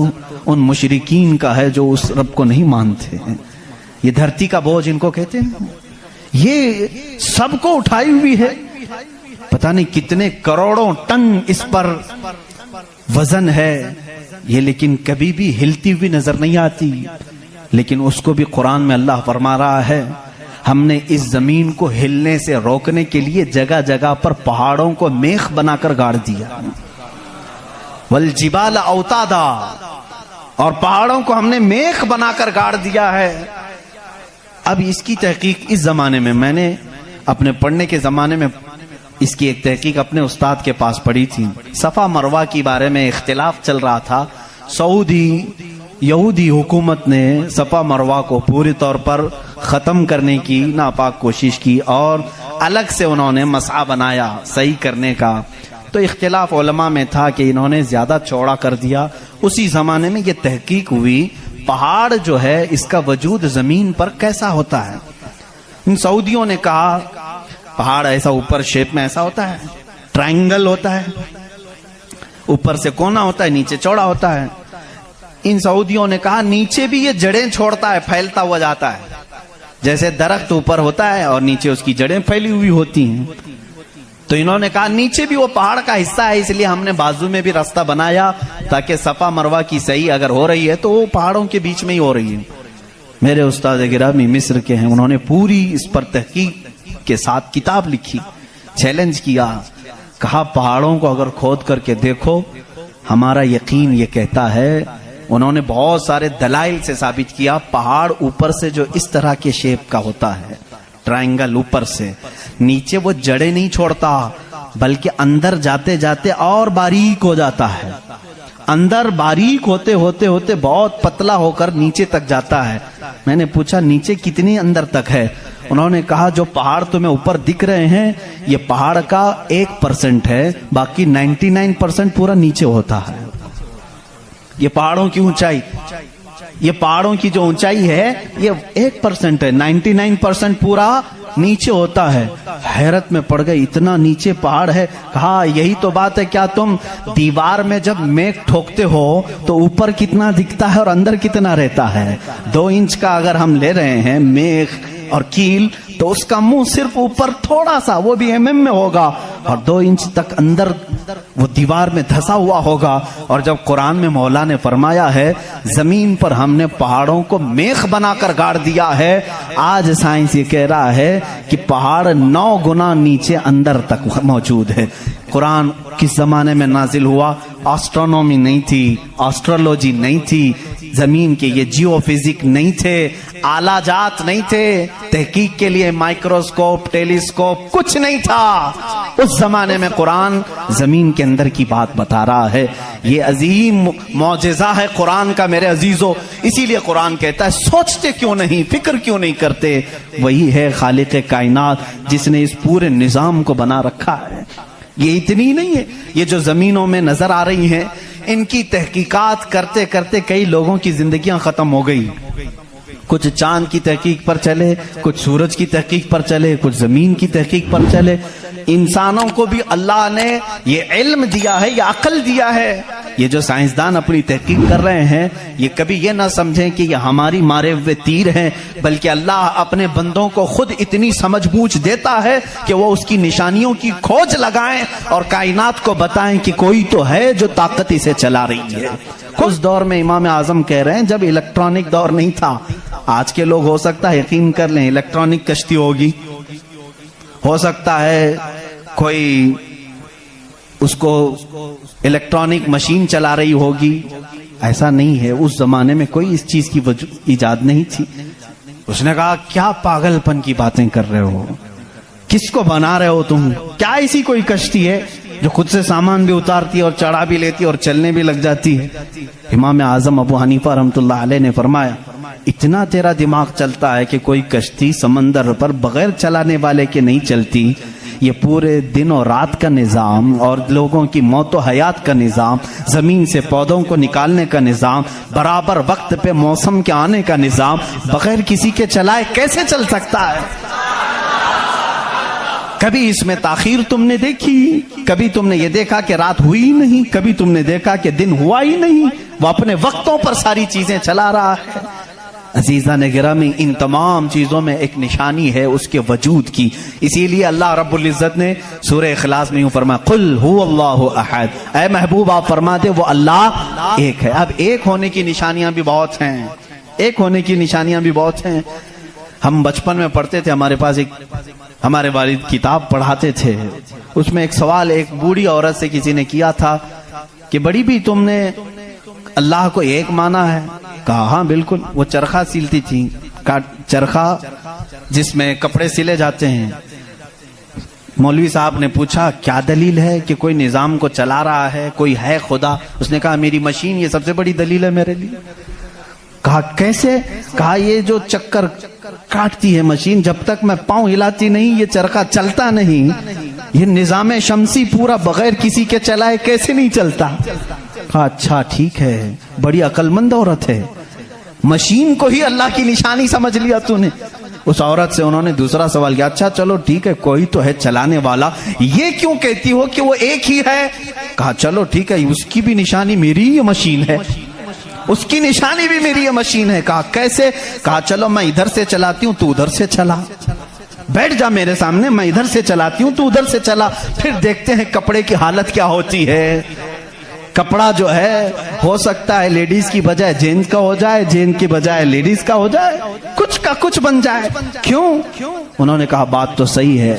S1: ان مشرکین کا ہے جو اس رب کو نہیں مانتے ہیں۔ یہ دھرتی کا بوجھ ان کو کہتے ہیں، یہ سب کو اٹھائی ہوئی ہے، پتہ نہیں کتنے کروڑوں ٹن اس پر وزن ہے یہ، لیکن کبھی بھی ہلتی ہوئی نظر نہیں آتی۔ لیکن اس کو بھی قرآن میں اللہ فرما رہا ہے ہم نے اس زمین کو ہلنے سے روکنے کے لیے جگہ جگہ پر پہاڑوں کو میخ بنا کر گاڑ دیا، والجبال اوتادا، اور پہاڑوں کو ہم نے میخ بنا کر گاڑ دیا ہے۔ اب اس کی تحقیق اس زمانے میں نے اپنے پڑھنے کے زمانے میں اس کی ایک تحقیق اپنے استاد کے پاس پڑھی تھی۔ صفا مروہ کے بارے میں اختلاف چل رہا تھا، سعودی یہودی حکومت نے صفا مروہ کو پوری طور پر ختم کرنے کی ناپاک کوشش کی، اور الگ سے انہوں نے مسعی بنایا صحیح کرنے کا۔ تو اختلاف علماء میں تھا کہ انہوں نے زیادہ چوڑا کر دیا۔ اسی زمانے میں یہ تحقیق ہوئی پہاڑ جو ہے اس کا وجود زمین پر کیسا ہوتا ہے۔ ان سعودیوں نے کہا پہاڑ ایسا اوپر شیپ میں ایسا ہوتا ہے، ٹرائنگل ہوتا ہے، اوپر سے کونا ہوتا ہے، نیچے چوڑا ہوتا ہے۔ ان سعودیوں نے کہا نیچے بھی یہ جڑیں چھوڑتا ہے، پھیلتا ہوا جاتا ہے، جیسے درخت اوپر ہوتا ہے اور نیچے اس کی جڑیں پھیلی ہوئی ہوتی ہیں۔ تو انہوں نے کہا نیچے بھی وہ پہاڑ کا حصہ ہے، اس لیے ہم نے بازو میں بھی راستہ بنایا تاکہ صفا مروہ کی صحیح اگر ہو رہی ہے تو وہ پہاڑوں کے بیچ میں ہی ہو رہی ہے۔ میرے استاد گرامی مصر کے ہیں، انہوں نے پوری اس پر تحقیق کے ساتھ کتاب لکھی، چیلنج کیا، کہا پہاڑوں کو اگر کھود کر کے دیکھو، ہمارا یقین یہ کہتا ہے، انہوں نے بہت سارے دلائل سے ثابت کیا پہاڑ اوپر سے جو اس طرح کے شیپ کا ہوتا ہے، ٹرائنگل اوپر سے، نیچے وہ جڑیں نہیں چھوڑتا بلکہ اندر جاتے جاتے اور باریک ہو جاتا ہے، اندر باریک ہوتے ہوتے ہوتے بہت پتلا ہو کر نیچے تک جاتا ہے۔ میں نے پوچھا نیچے کتنی اندر تک ہے؟ انہوں نے کہا جو پہاڑ تمہیں اوپر دکھ رہے ہیں یہ پہاڑ کا 1% ہے، باقی 99% پورا نیچے ہوتا ہے. یہ پہاڑوں کی اونچائی، یہ پہاڑوں کی جو اونچائی ہے یہ 1% ہے، 99% پورا نیچے ہوتا ہے. حیرت میں پڑ گئے، اتنا نیچے پہاڑ ہے. کہا یہی تو بات ہے، کیا تم دیوار میں جب میخ ٹھوکتے ہو تو اوپر کتنا دکھتا ہے اور اندر کتنا رہتا ہے؟ 2 انچ کا اگر ہم لے رہے ہیں میخ اور کیل تو اس کا منہ صرف اوپر تھوڑا سا، وہ بھی mm میں ہوگا، اور 2 انچ تک اندر وہ دیوار میں دھسا ہوا ہوگا. اور جب قرآن میں مولا نے فرمایا ہے زمین پر ہم نے پہاڑوں کو میخ بنا کر گاڑ دیا ہے، آج سائنس یہ کہہ رہا ہے کہ پہاڑ 9 گنا نیچے اندر تک موجود ہے. قرآن کس زمانے میں نازل ہوا؟ آسٹرونومی نہیں تھی، آسٹرولوجی نہیں تھی، زمین کے یہ جیو فزک نہیں تھے، آلہ جات نہیں تھے، تحقیق کے لیے مائکروسکوپ ٹیلیسکوپ کچھ نہیں تھا. اس زمانے میں قرآن زمین کے اندر کی بات بتا رہا ہے. یہ عظیم معجزہ ہے قرآن کا میرے عزیزو. اسی لیے قرآن کہتا ہے سوچتے کیوں نہیں، فکر کیوں نہیں کرتے؟ وہی ہے خالق کائنات جس نے اس پورے نظام کو بنا رکھا ہے. یہ اتنی نہیں ہے، یہ جو زمینوں میں نظر آ رہی ہیں ان کی تحقیقات کرتے کرتے کئی لوگوں کی زندگیاں ختم ہو گئی. کچھ چاند کی تحقیق پر چلے، کچھ سورج کی تحقیق پر چلے، کچھ زمین کی تحقیق پر چلے. انسانوں کو بھی اللہ نے یہ علم دیا ہے، یہ عقل دیا ہے. یہ جو سائنسدان اپنی تحقیق کر رہے ہیں یہ کبھی یہ نہ سمجھیں کہ یہ ہماری مارے ہوئے تیر ہیں، بلکہ اللہ اپنے بندوں کو خود اتنی سمجھ بوجھ دیتا ہے کہ وہ اس کی نشانیوں کی کھوج لگائیں اور کائنات کو بتائیں کہ کوئی تو ہے جو طاقت اسے چلا رہی ہے. اس دور میں امام اعظم کہہ رہے ہیں جب الیکٹرانک دور نہیں تھا. آج کے لوگ ہو سکتا ہے یقین کر لیں الیکٹرانک کشتی ہوگی، ہو سکتا ہے کوئی اس کو الیکٹرانک مشین چلا رہی ہوگی. ایسا نہیں ہے، اس زمانے میں کوئی اس چیز کی ایجاد نہیں تھی. اس نے کہا کیا پاگل پن کی باتیں کر رہے ہو، کس کو بنا رہے ہو تم؟ کیا ایسی کوئی کشتی ہے جو خود سے سامان بھی اتارتی ہے اور چڑھا بھی لیتی ہے اور چلنے بھی لگ جاتی ہے؟ امام اعظم ابو حنیفہ رحمۃ اللہ علیہ نے فرمایا اتنا تیرا دماغ چلتا ہے کہ کوئی کشتی سمندر پر بغیر چلانے والے کے نہیں چلتی. یہ پورے دن اور رات کا نظام اور لوگوں کی موت و حیات کا نظام، زمین سے پودوں کو نکالنے کا نظام، برابر وقت پہ موسم کے آنے کا نظام بغیر کسی کے چلائے کیسے چل سکتا ہے؟ کبھی اس میں تاخیر تم نے دیکھی؟ کبھی تم نے یہ دیکھا کہ رات ہوئی ہی نہیں؟ کبھی تم نے دیکھا کہ دن ہوا ہی نہیں؟ وہ اپنے وقتوں پر ساری چیزیں چلا رہا ہے. عزیزان گرامی، ان تمام چیزوں میں ایک نشانی ہے اس کے وجود کی. اسی لیے اللہ رب العزت نے سورہ اخلاص میں یوں فرمایا قل هو اللہ احد. اے محبوب آپ فرما دے وہ اللہ ایک ہے. اب ایک ہونے کی نشانیاں بھی بہت ہیں، ایک ہونے کی نشانیاں بھی بہت ہیں. ہم بچپن میں پڑھتے تھے، ہمارے پاس ایک ہمارے والد کتاب پڑھاتے تھے، اس میں ایک سوال ایک بوڑھی عورت سے کسی نے کیا تھا کہ بڑی بھی تم نے اللہ کو ایک مانا ہے؟ کہا ہاں بالکل. وہ چرخہ سیلتی تھی، چرخہ جس میں کپڑے سلے جاتے ہیں. مولوی صاحب نے پوچھا کیا دلیل ہے کہ کوئی نظام کو چلا رہا ہے، کوئی ہے خدا؟ اس نے کہا میری مشین یہ سب سے بڑی دلیل ہے میرے لیے. کہا کیسے؟ کہا یہ جو چکر کاٹتی ہے مشین، جب تک میں پاؤں ہلاتی نہیں یہ چرخہ چلتا نہیں. یہ نظام شمسی پورا بغیر کسی کے چلائے کیسے نہیں چلتا؟ کہا اچھا ٹھیک ہے، بڑی عقل مند عورت ہے، مشین کو ہی اللہ کی نشانی سمجھ لیا تو نے. اس عورت سے انہوں نے دوسرا سوال کیا، اچھا چلو ٹھیک ہے کوئی تو ہے چلانے والا، یہ کیوں کہتی ہو کہ وہ ایک ہی ہے؟ کہا چلو ٹھیک ہے اس کی بھی نشانی میری یہ مشین ہے، اس کی نشانی بھی میری یہ مشین ہے. کہا کیسے؟ کہا چلو میں ادھر سے چلاتی ہوں تو ادھر سے چلا، بیٹھ جا میرے سامنے، میں ادھر سے چلاتی ہوں تو ادھر سے چلا، پھر دیکھتے ہیں کپڑے کی حالت کیا ہوتی ہے. کپڑا جو ہے ہو سکتا ہے لیڈیز کی بجائے جینز کا ہو جائے، جینز کی بجائے لیڈیز کا ہو جائے، کچھ کا کچھ بن جائے. کیوں؟ انہوں نے کہا بات تو صحیح ہے.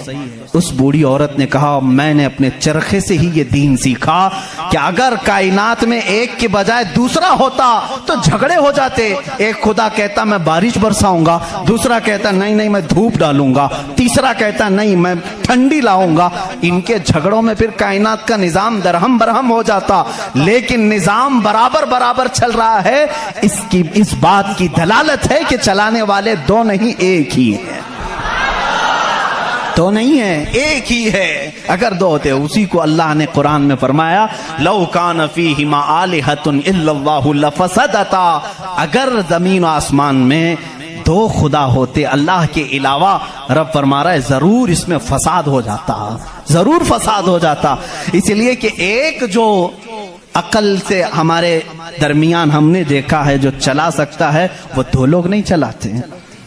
S1: اس بوڑھی عورت نے کہا میں نے اپنے چرخے سے ہی یہ دین سیکھا کہ اگر کائنات میں ایک کے بجائے دوسرا ہوتا تو جھگڑے ہو جاتے. ایک خدا کہتا میں بارش برساؤں گا، دوسرا کہتا نہیں نہیں میں دھوپ ڈالوں گا، تیسرا کہتا نہیں میں ٹھنڈی لاؤں گا. ان کے جھگڑوں میں پھر کائنات کا نظام درہم برہم ہو جاتا. لیکن نظام برابر برابر چل رہا ہے. اس بات کی دلالت ہے کہ چلانے والے دو نہیں ایک ہی ہیں. دو نہیں ہے، ایک ہی ہے. اگر دو ہوتے اسی کو اللہ نے قرآن میں فرمایا لو کان فیہما آلہۃ الا اللہ لفسدتا. اگر زمین و آسمان میں دو خدا ہوتے اللہ کے علاوہ، رب فرما رہا ہے ضرور اس میں فساد ہو جاتا، ضرور فساد ہو جاتا. اس لیے کہ ایک جو عقل سے ہمارے درمیان ہم نے دیکھا ہے جو چلا سکتا ہے وہ دو لوگ نہیں چلاتے ہیں.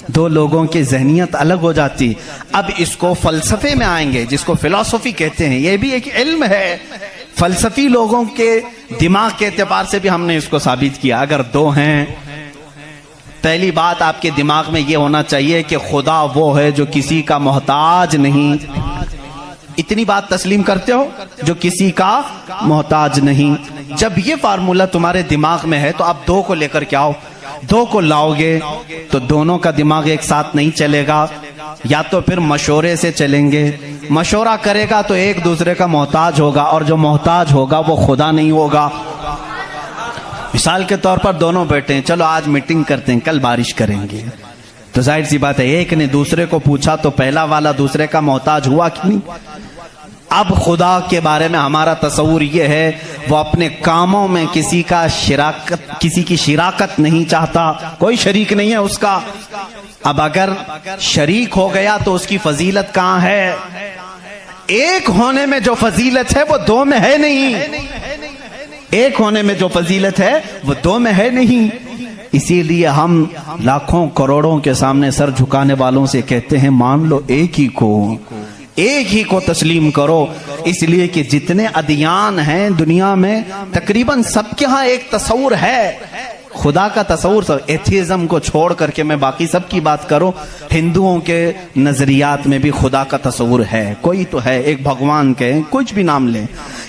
S1: دو لوگوں کی ذہنیت الگ ہو جاتی. اب اس کو فلسفے میں آئیں گے جس کو فلسفی کہتے ہیں. یہ بھی ایک علم ہے. فلسفی لوگوں کے دماغ کے اعتبار سے بھی ہم نے اس کو ثابت کیا. اگر دو ہیں، پہلی بات آپ کے دماغ میں یہ ہونا چاہیے کہ خدا وہ ہے جو کسی کا محتاج نہیں. اتنی بات تسلیم کرتے ہو؟ جو کسی کا محتاج نہیں. جب یہ فارمولہ تمہارے دماغ میں ہے تو آپ دو کو لے کر کے آؤ. دو کو لاؤ گے تو دونوں کا دماغ ایک ساتھ نہیں چلے گا، یا تو پھر مشورے سے چلیں گے. مشورہ کرے گا تو ایک دوسرے کا محتاج ہوگا، اور جو محتاج ہوگا وہ خدا نہیں ہوگا. مثال کے طور پر دونوں بیٹھے ہیں، چلو آج میٹنگ کرتے ہیں، کل بارش کریں گے. تو ظاہر سی بات ہے ایک نے دوسرے کو پوچھا تو پہلا والا دوسرے کا محتاج ہوا کہ نہیں؟ اب خدا کے بارے میں ہمارا تصور یہ ہے وہ اپنے کاموں میں کسی کی شراکت نہیں چاہتا، کوئی شریک نہیں ہے اس کا. اب اگر شریک ہو گیا تو اس کی فضیلت کہاں ہے؟ ایک ہونے میں جو فضیلت ہے وہ دو میں ہے نہیں. ایک ہونے میں جو فضیلت ہے وہ دو میں ہے نہیں. اسی لیے ہم لاکھوں کروڑوں کے سامنے سر جھکانے والوں سے کہتے ہیں مان لو ایک ہی کو تسلیم کرو. اس لیے کہ جتنے ادیان ہیں دنیا میں تقریباً سب کے ہاں ایک تصور ہے خدا کا تصور. ایتھیزم کو چھوڑ کر کے میں باقی سب کی بات کروں، ہندوؤں کے نظریات میں بھی خدا کا تصور ہے، کوئی تو ہے، ایک بھگوان کے کچھ بھی نام لیں.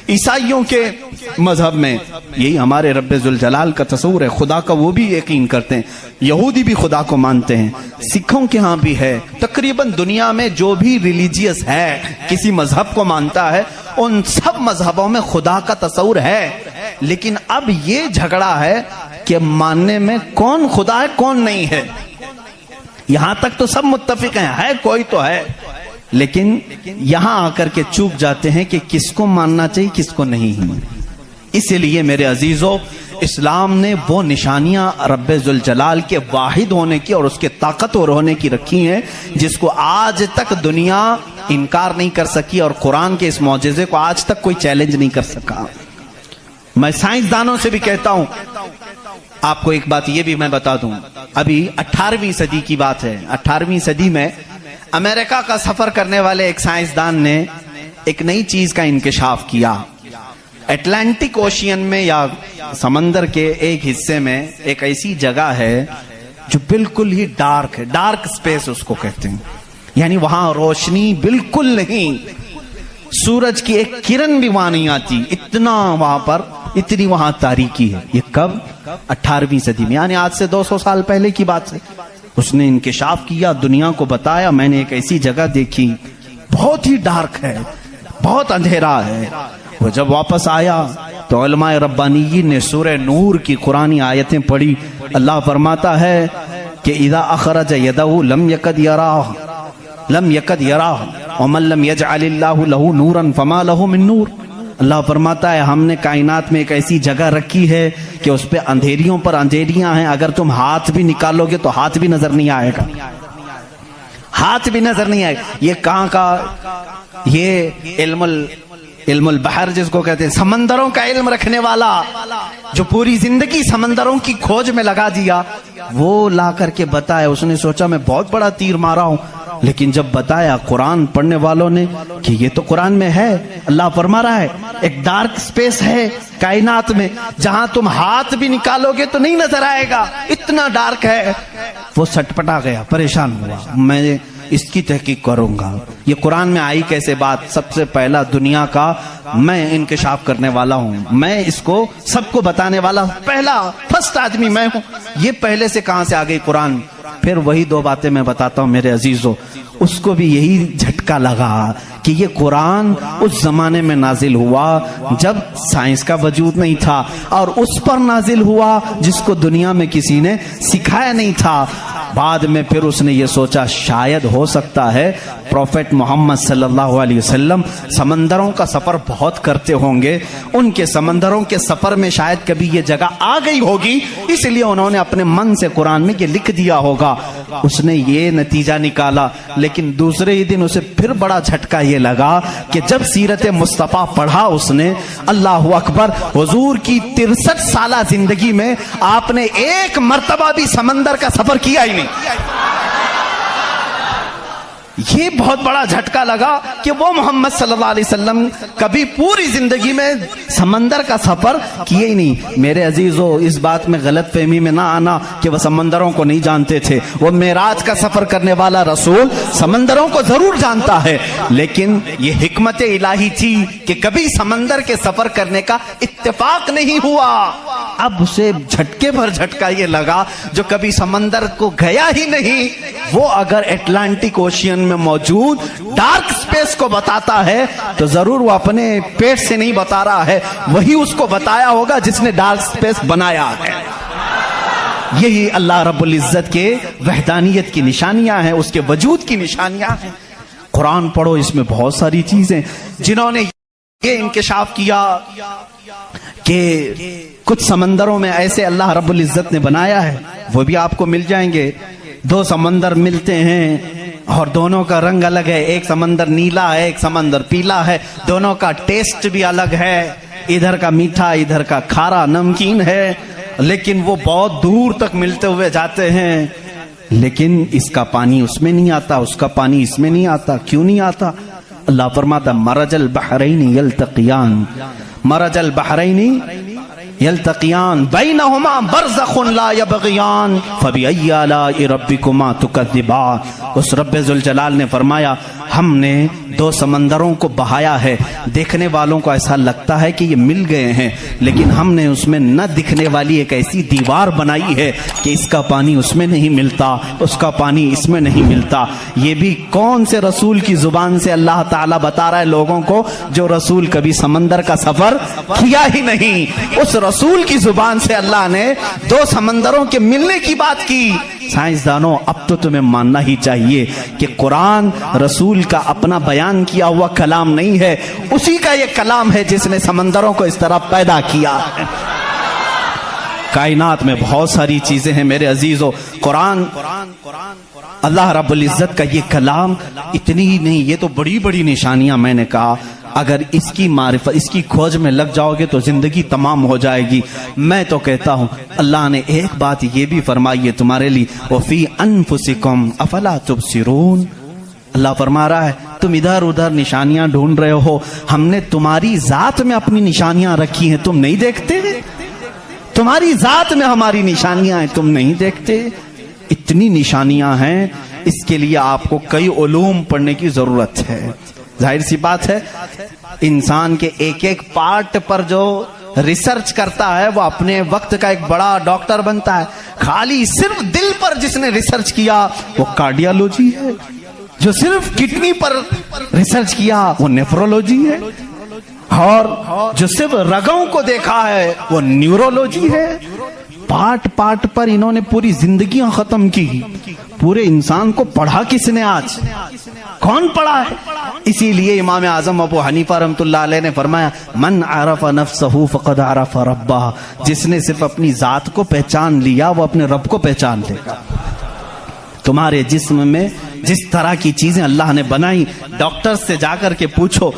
S1: عیسائیوں کے مذہب میں یہی ہمارے رب ذوالجلال کا تصور ہے، خدا کا وہ بھی یقین کرتے ہیں. یہودی بھی خدا کو مانتے ہیں، سکھوں کے ہاں بھی ہے. تقریباً دنیا میں جو بھی ریلیجیس ہے، کسی مذہب کو مانتا ہے، ان سب مذہبوں میں خدا کا تصور ہے. لیکن اب یہ جھگڑا ہے کہ ماننے میں کون خدا ہے کون نہیں ہے. یہاں تک تو سب متفق ہیں ہے کوئی تو ہے، لیکن یہاں آ کر کے چوک جاتے ہیں کہ کس کو ماننا چاہیے کس کو نہیں. اس لیے میرے عزیزو، اسلام نے وہ نشانیاں رب ذوالجلال کے واحد ہونے کی اور اس کے طاقتور ہونے کی رکھی ہیں جس کو آج تک دنیا انکار نہیں کر سکی، اور قرآن کے اس معجزے کو آج تک کوئی چیلنج نہیں کر سکا. میں سائنسدانوں سے بھی کہتا ہوں، آپ کو ایک بات یہ بھی میں بتا دوں، ابھی 18ویں صدی کی بات ہے. 18ویں صدی میں امریکہ کا سفر کرنے والے ایک سائنسدان نے ایک نئی چیز کا انکشاف کیا. اٹلانٹک اوشین میں یا سمندر کے ایک حصے میں ایک ایسی جگہ ہے جو بالکل ہی ڈارک ہے، ڈارک سپیس اس کو کہتے ہیں. یعنی وہاں روشنی بالکل نہیں، سورج کی ایک کرن بھی وہاں نہیں آتی، اتنی وہاں تاریکی ہے. یہ کب؟ 18ویں صدی میں، یعنی آج سے 200 سال پہلے کی بات ہے. اس نے انکشاف کیا، دنیا کو بتایا میں نے ایک ایسی جگہ دیکھی بہت ہی ڈارک ہے، بہت اندھیرا ہے. وہ جب واپس آیا تو علماء ربانیین نے سورہ نور کی قرآنی آیتیں پڑھی. اللہ فرماتا ہے کہ اذا اخرج یدہ لم یکد یراہ ومن لم یجعل اللہ لہ نورا فما لہ من نور. اللہ فرماتا ہے ہم نے کائنات میں ایک ایسی جگہ رکھی ہے کہ اس پہ اندھیریوں پر اندھیریاں ہیں، اگر تم ہاتھ بھی نکالو گے تو ہاتھ بھی نظر نہیں آئے گا، ہاتھ بھی نظر نہیں آئے گا. یہ کہاں کا؟ یہ علم البحر جس کو کہتے ہیں، سمندروں کا علم رکھنے والا جو پوری زندگی سمندروں کی کھوج میں لگا دیا، وہ لا کر کے بتایا. اس نے سوچا میں بہت بڑا تیر مارا ہوں، لیکن جب بتایا قرآن پڑھنے والوں نے کہ یہ تو قرآن میں ہے، اللہ فرما رہا ہے ایک ڈارک سپیس ہے کائنات میں جہاں تم ہاتھ بھی نکالو گے تو نہیں نظر آئے گا، اتنا ڈارک ہے. وہ سٹپٹا گیا، پریشان ہوا، میں اس کی تحقیق کروں گا. یہ قرآن میں آئی کیسے بات؟ سب سے پہلا دنیا کا میں انکشاف کرنے والا ہوں، میں اس کو سب کو بتانے والا پہلا فرسٹ آدمی میں ہوں. یہ پہلے سے کہاں سے آ گئی قرآن؟ پھر وہی دو باتیں میں بتاتا ہوں میرے عزیزو. اس کو بھی یہی جھٹکا لگا کہ یہ قرآن اس زمانے میں نازل ہوا جب سائنس کا وجود نہیں تھا، اور اس پر نازل ہوا جس کو دنیا میں کسی نے سکھایا نہیں تھا. بعد میں پھر اس نے یہ سوچا شاید ہو سکتا ہے پروفیٹ محمد صلی اللہ علیہ وسلم سمندروں کا سفر بہت کرتے ہوں گے، ان کے سمندروں کے سفر میں شاید کبھی یہ جگہ آ گئی ہوگی، اس لیے انہوں نے اپنے من سے قرآن میں یہ لکھ دیا ہوگا۔ اس نے یہ نتیجہ نکالا، لیکن دوسرے ہی دن اسے پھر بڑا جھٹکا یہ لگا کہ جب سیرت مصطفیٰ پڑھا اس نے، اللہ اکبر، حضور کی 63 سالہ زندگی میں آپ نے ایک مرتبہ بھی سمندر کا سفر کیا ہی نہیں۔ یہ بہت بڑا جھٹکا لگا کہ وہ محمد صلی اللہ علیہ وسلم کبھی پوری زندگی میں سمندر کا سفر کیے ہی نہیں۔ میرے عزیزو، اس بات میں غلط فہمی میں نہ آنا کہ وہ سمندروں کو نہیں جانتے تھے۔ وہ معراج کا سفر کرنے والا رسول سمندروں کو ضرور جانتا ہے، لیکن یہ حکمت الہی تھی کہ کبھی سمندر کے سفر کرنے کا اتفاق نہیں ہوا۔ اب اسے جھٹکے پر جھٹکا یہ لگا جو کبھی سمندر کو گیا ہی نہیں، وہ اگر اٹلانٹک اوشین میں موجود ڈارک سپیس کو بتاتا ہے تو ضرور وہ اپنے پیٹ سے نہیں بتا رہا ہے، وہی اس کو بتایا ہوگا جس نے ڈارک سپیس بنایا ہے۔ یہی اللہ رب العزت کے وحدانیت کی نشانیاں ہیں، اس کے وجود کی نشانیاں ہیں۔ قرآن پڑھو، اس میں بہت ساری چیزیں جنہوں نے یہ انکشاف کیا کہ کچھ سمندروں میں ایسے اللہ رب العزت نے بنایا ہے، وہ بھی آپ کو مل جائیں گے۔ دو سمندر ملتے ہیں اور دونوں کا رنگ الگ ہے، ایک سمندر نیلا ہے، ایک سمندر پیلا ہے، دونوں کا ٹیسٹ بھی الگ ہے، ادھر کا میٹھا ادھر کا کھارا نمکین ہے، لیکن وہ بہت دور تک ملتے ہوئے جاتے ہیں، لیکن اس کا پانی اس میں نہیں آتا، اس کا پانی اس میں نہیں آتا۔ کیوں نہیں آتا؟ اللہ فرماتا مرج البحرین یلتقیان، مرج البحرین یلتقیان بینہما برزخ لا یبغیان فبأی آلاء ربکما تکذبان۔ اس رب ذوالجلال نے فرمایا ہم نے دو سمندروں کو بہایا ہے، دیکھنے والوں کو ایسا لگتا ہے کہ یہ مل گئے ہیں، لیکن ہم نے اس میں نہ دکھنے والی ایک ایسی دیوار بنائی ہے کہ اس کا پانی اس میں نہیں ملتا، اس کا پانی اس میں نہیں ملتا۔ یہ بھی کون سے رسول کی زبان سے اللہ تعالیٰ بتا رہا ہے لوگوں کو جو رسول کبھی سمندر کا سفر کیا ہی نہیں؟ اس رسول کی زبان سے اللہ نے دو سمندروں کے ملنے کی بات کی۔ سائنسدانوں، اب تو تمہیں ماننا ہی چاہیے کہ قرآن رسول کا اپنا بیان کیا ہوا کلام نہیں ہے، اسی کا یہ کلام ہے جس نے سمندروں کو اس طرح پیدا کیا ہے۔ کائنات میں بہت ساری چیزیں ہیں میرے عزیزو، قرآن اللہ رب العزت کا یہ کلام اتنی ہی نہیں، یہ تو بڑی بڑی نشانیاں میں نے کہا، اگر اس کی معرفت، اس کی کھوج میں لگ جاؤ گے تو زندگی تمام ہو جائے گی۔ میں تو کہتا ہوں اللہ نے ایک بات یہ بھی فرمائی ہے تمہارے لیے، وَفِي أَنفُسِكُمْ أَفَلَا تُبْصِرُونَ۔ اللہ فرما رہا ہے تم ادھر ادھر نشانیاں ڈھونڈ رہے ہو، ہم نے تمہاری ذات میں اپنی نشانیاں رکھی ہیں، تم نہیں دیکھتے؟ تمہاری ذات میں ہماری نشانیاں ہیں، تم نہیں دیکھتے؟ اتنی نشانیاں ہیں، اس کے لیے آپ کو کئی علوم پڑھنے کی ضرورت ہے۔ ظاہر سی بات ہے انسان کے ایک ایک پارٹ پر جو ریسرچ کرتا ہے وہ اپنے وقت کا ایک بڑا ڈاکٹر بنتا ہے۔ خالی صرف دل پر جس نے ریسرچ کیا وہ کارڈیالوجی ہے، جو صرف کڈنی پر ریسرچ کیا وہ نیفرولوجی ہے، اور جو صرف رگوں کو دیکھا ہے وہ نیورولوجی ہے۔ پارٹ پارٹ پر انہوں نے پوری زندگیاں ختم کی، پورے انسان کو پڑھا کس نے؟ آج کون پڑھا ہے؟ اسی لیے امام اعظم ابو حنیفہ رحمۃ اللہ علیہ نے فرمایا من عرف نفسہ فقد عرف ربہ، جس نے صرف اپنی ذات کو پہچان لیا وہ اپنے رب کو پہچان لے گا۔ تمہارے جسم میں جس طرح کی چیزیں اللہ نے بنائی، ڈاکٹر سے جا کر کے پوچھو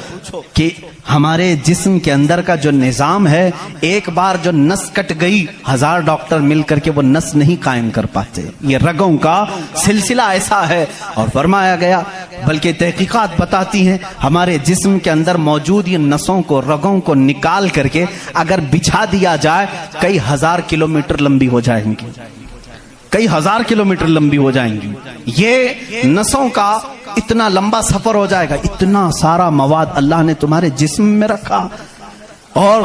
S1: کہ ہمارے جسم کے اندر کا جو نظام ہے، ایک بار جو نس کٹ گئی 1000 ڈاکٹر مل کر کے وہ نس نہیں قائم کر پاتے۔ یہ رگوں کا سلسلہ ایسا ہے، اور فرمایا گیا بلکہ تحقیقات بتاتی ہیں ہمارے جسم کے اندر موجود یہ نسوں کو، رگوں کو نکال کر کے اگر بچھا دیا جائے کئی 1000 کلومیٹر لمبی ہو جائیں گی، کئی 1000 کلومیٹر لمبی ہو جائیں گی۔ یہ نسوں کا اتنا لمبا سفر ہو جائے گا، اتنا سارا مواد اللہ نے تمہارے جسم میں رکھا۔ اور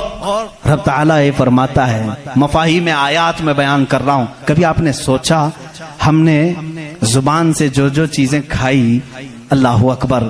S1: رب تعالیٰ یہ فرماتا ہے، مفاہیم آیات میں بیان کر رہا ہوں، کبھی آپ نے سوچا ہم نے زبان سے جو جو چیزیں کھائی، اللہ اکبر،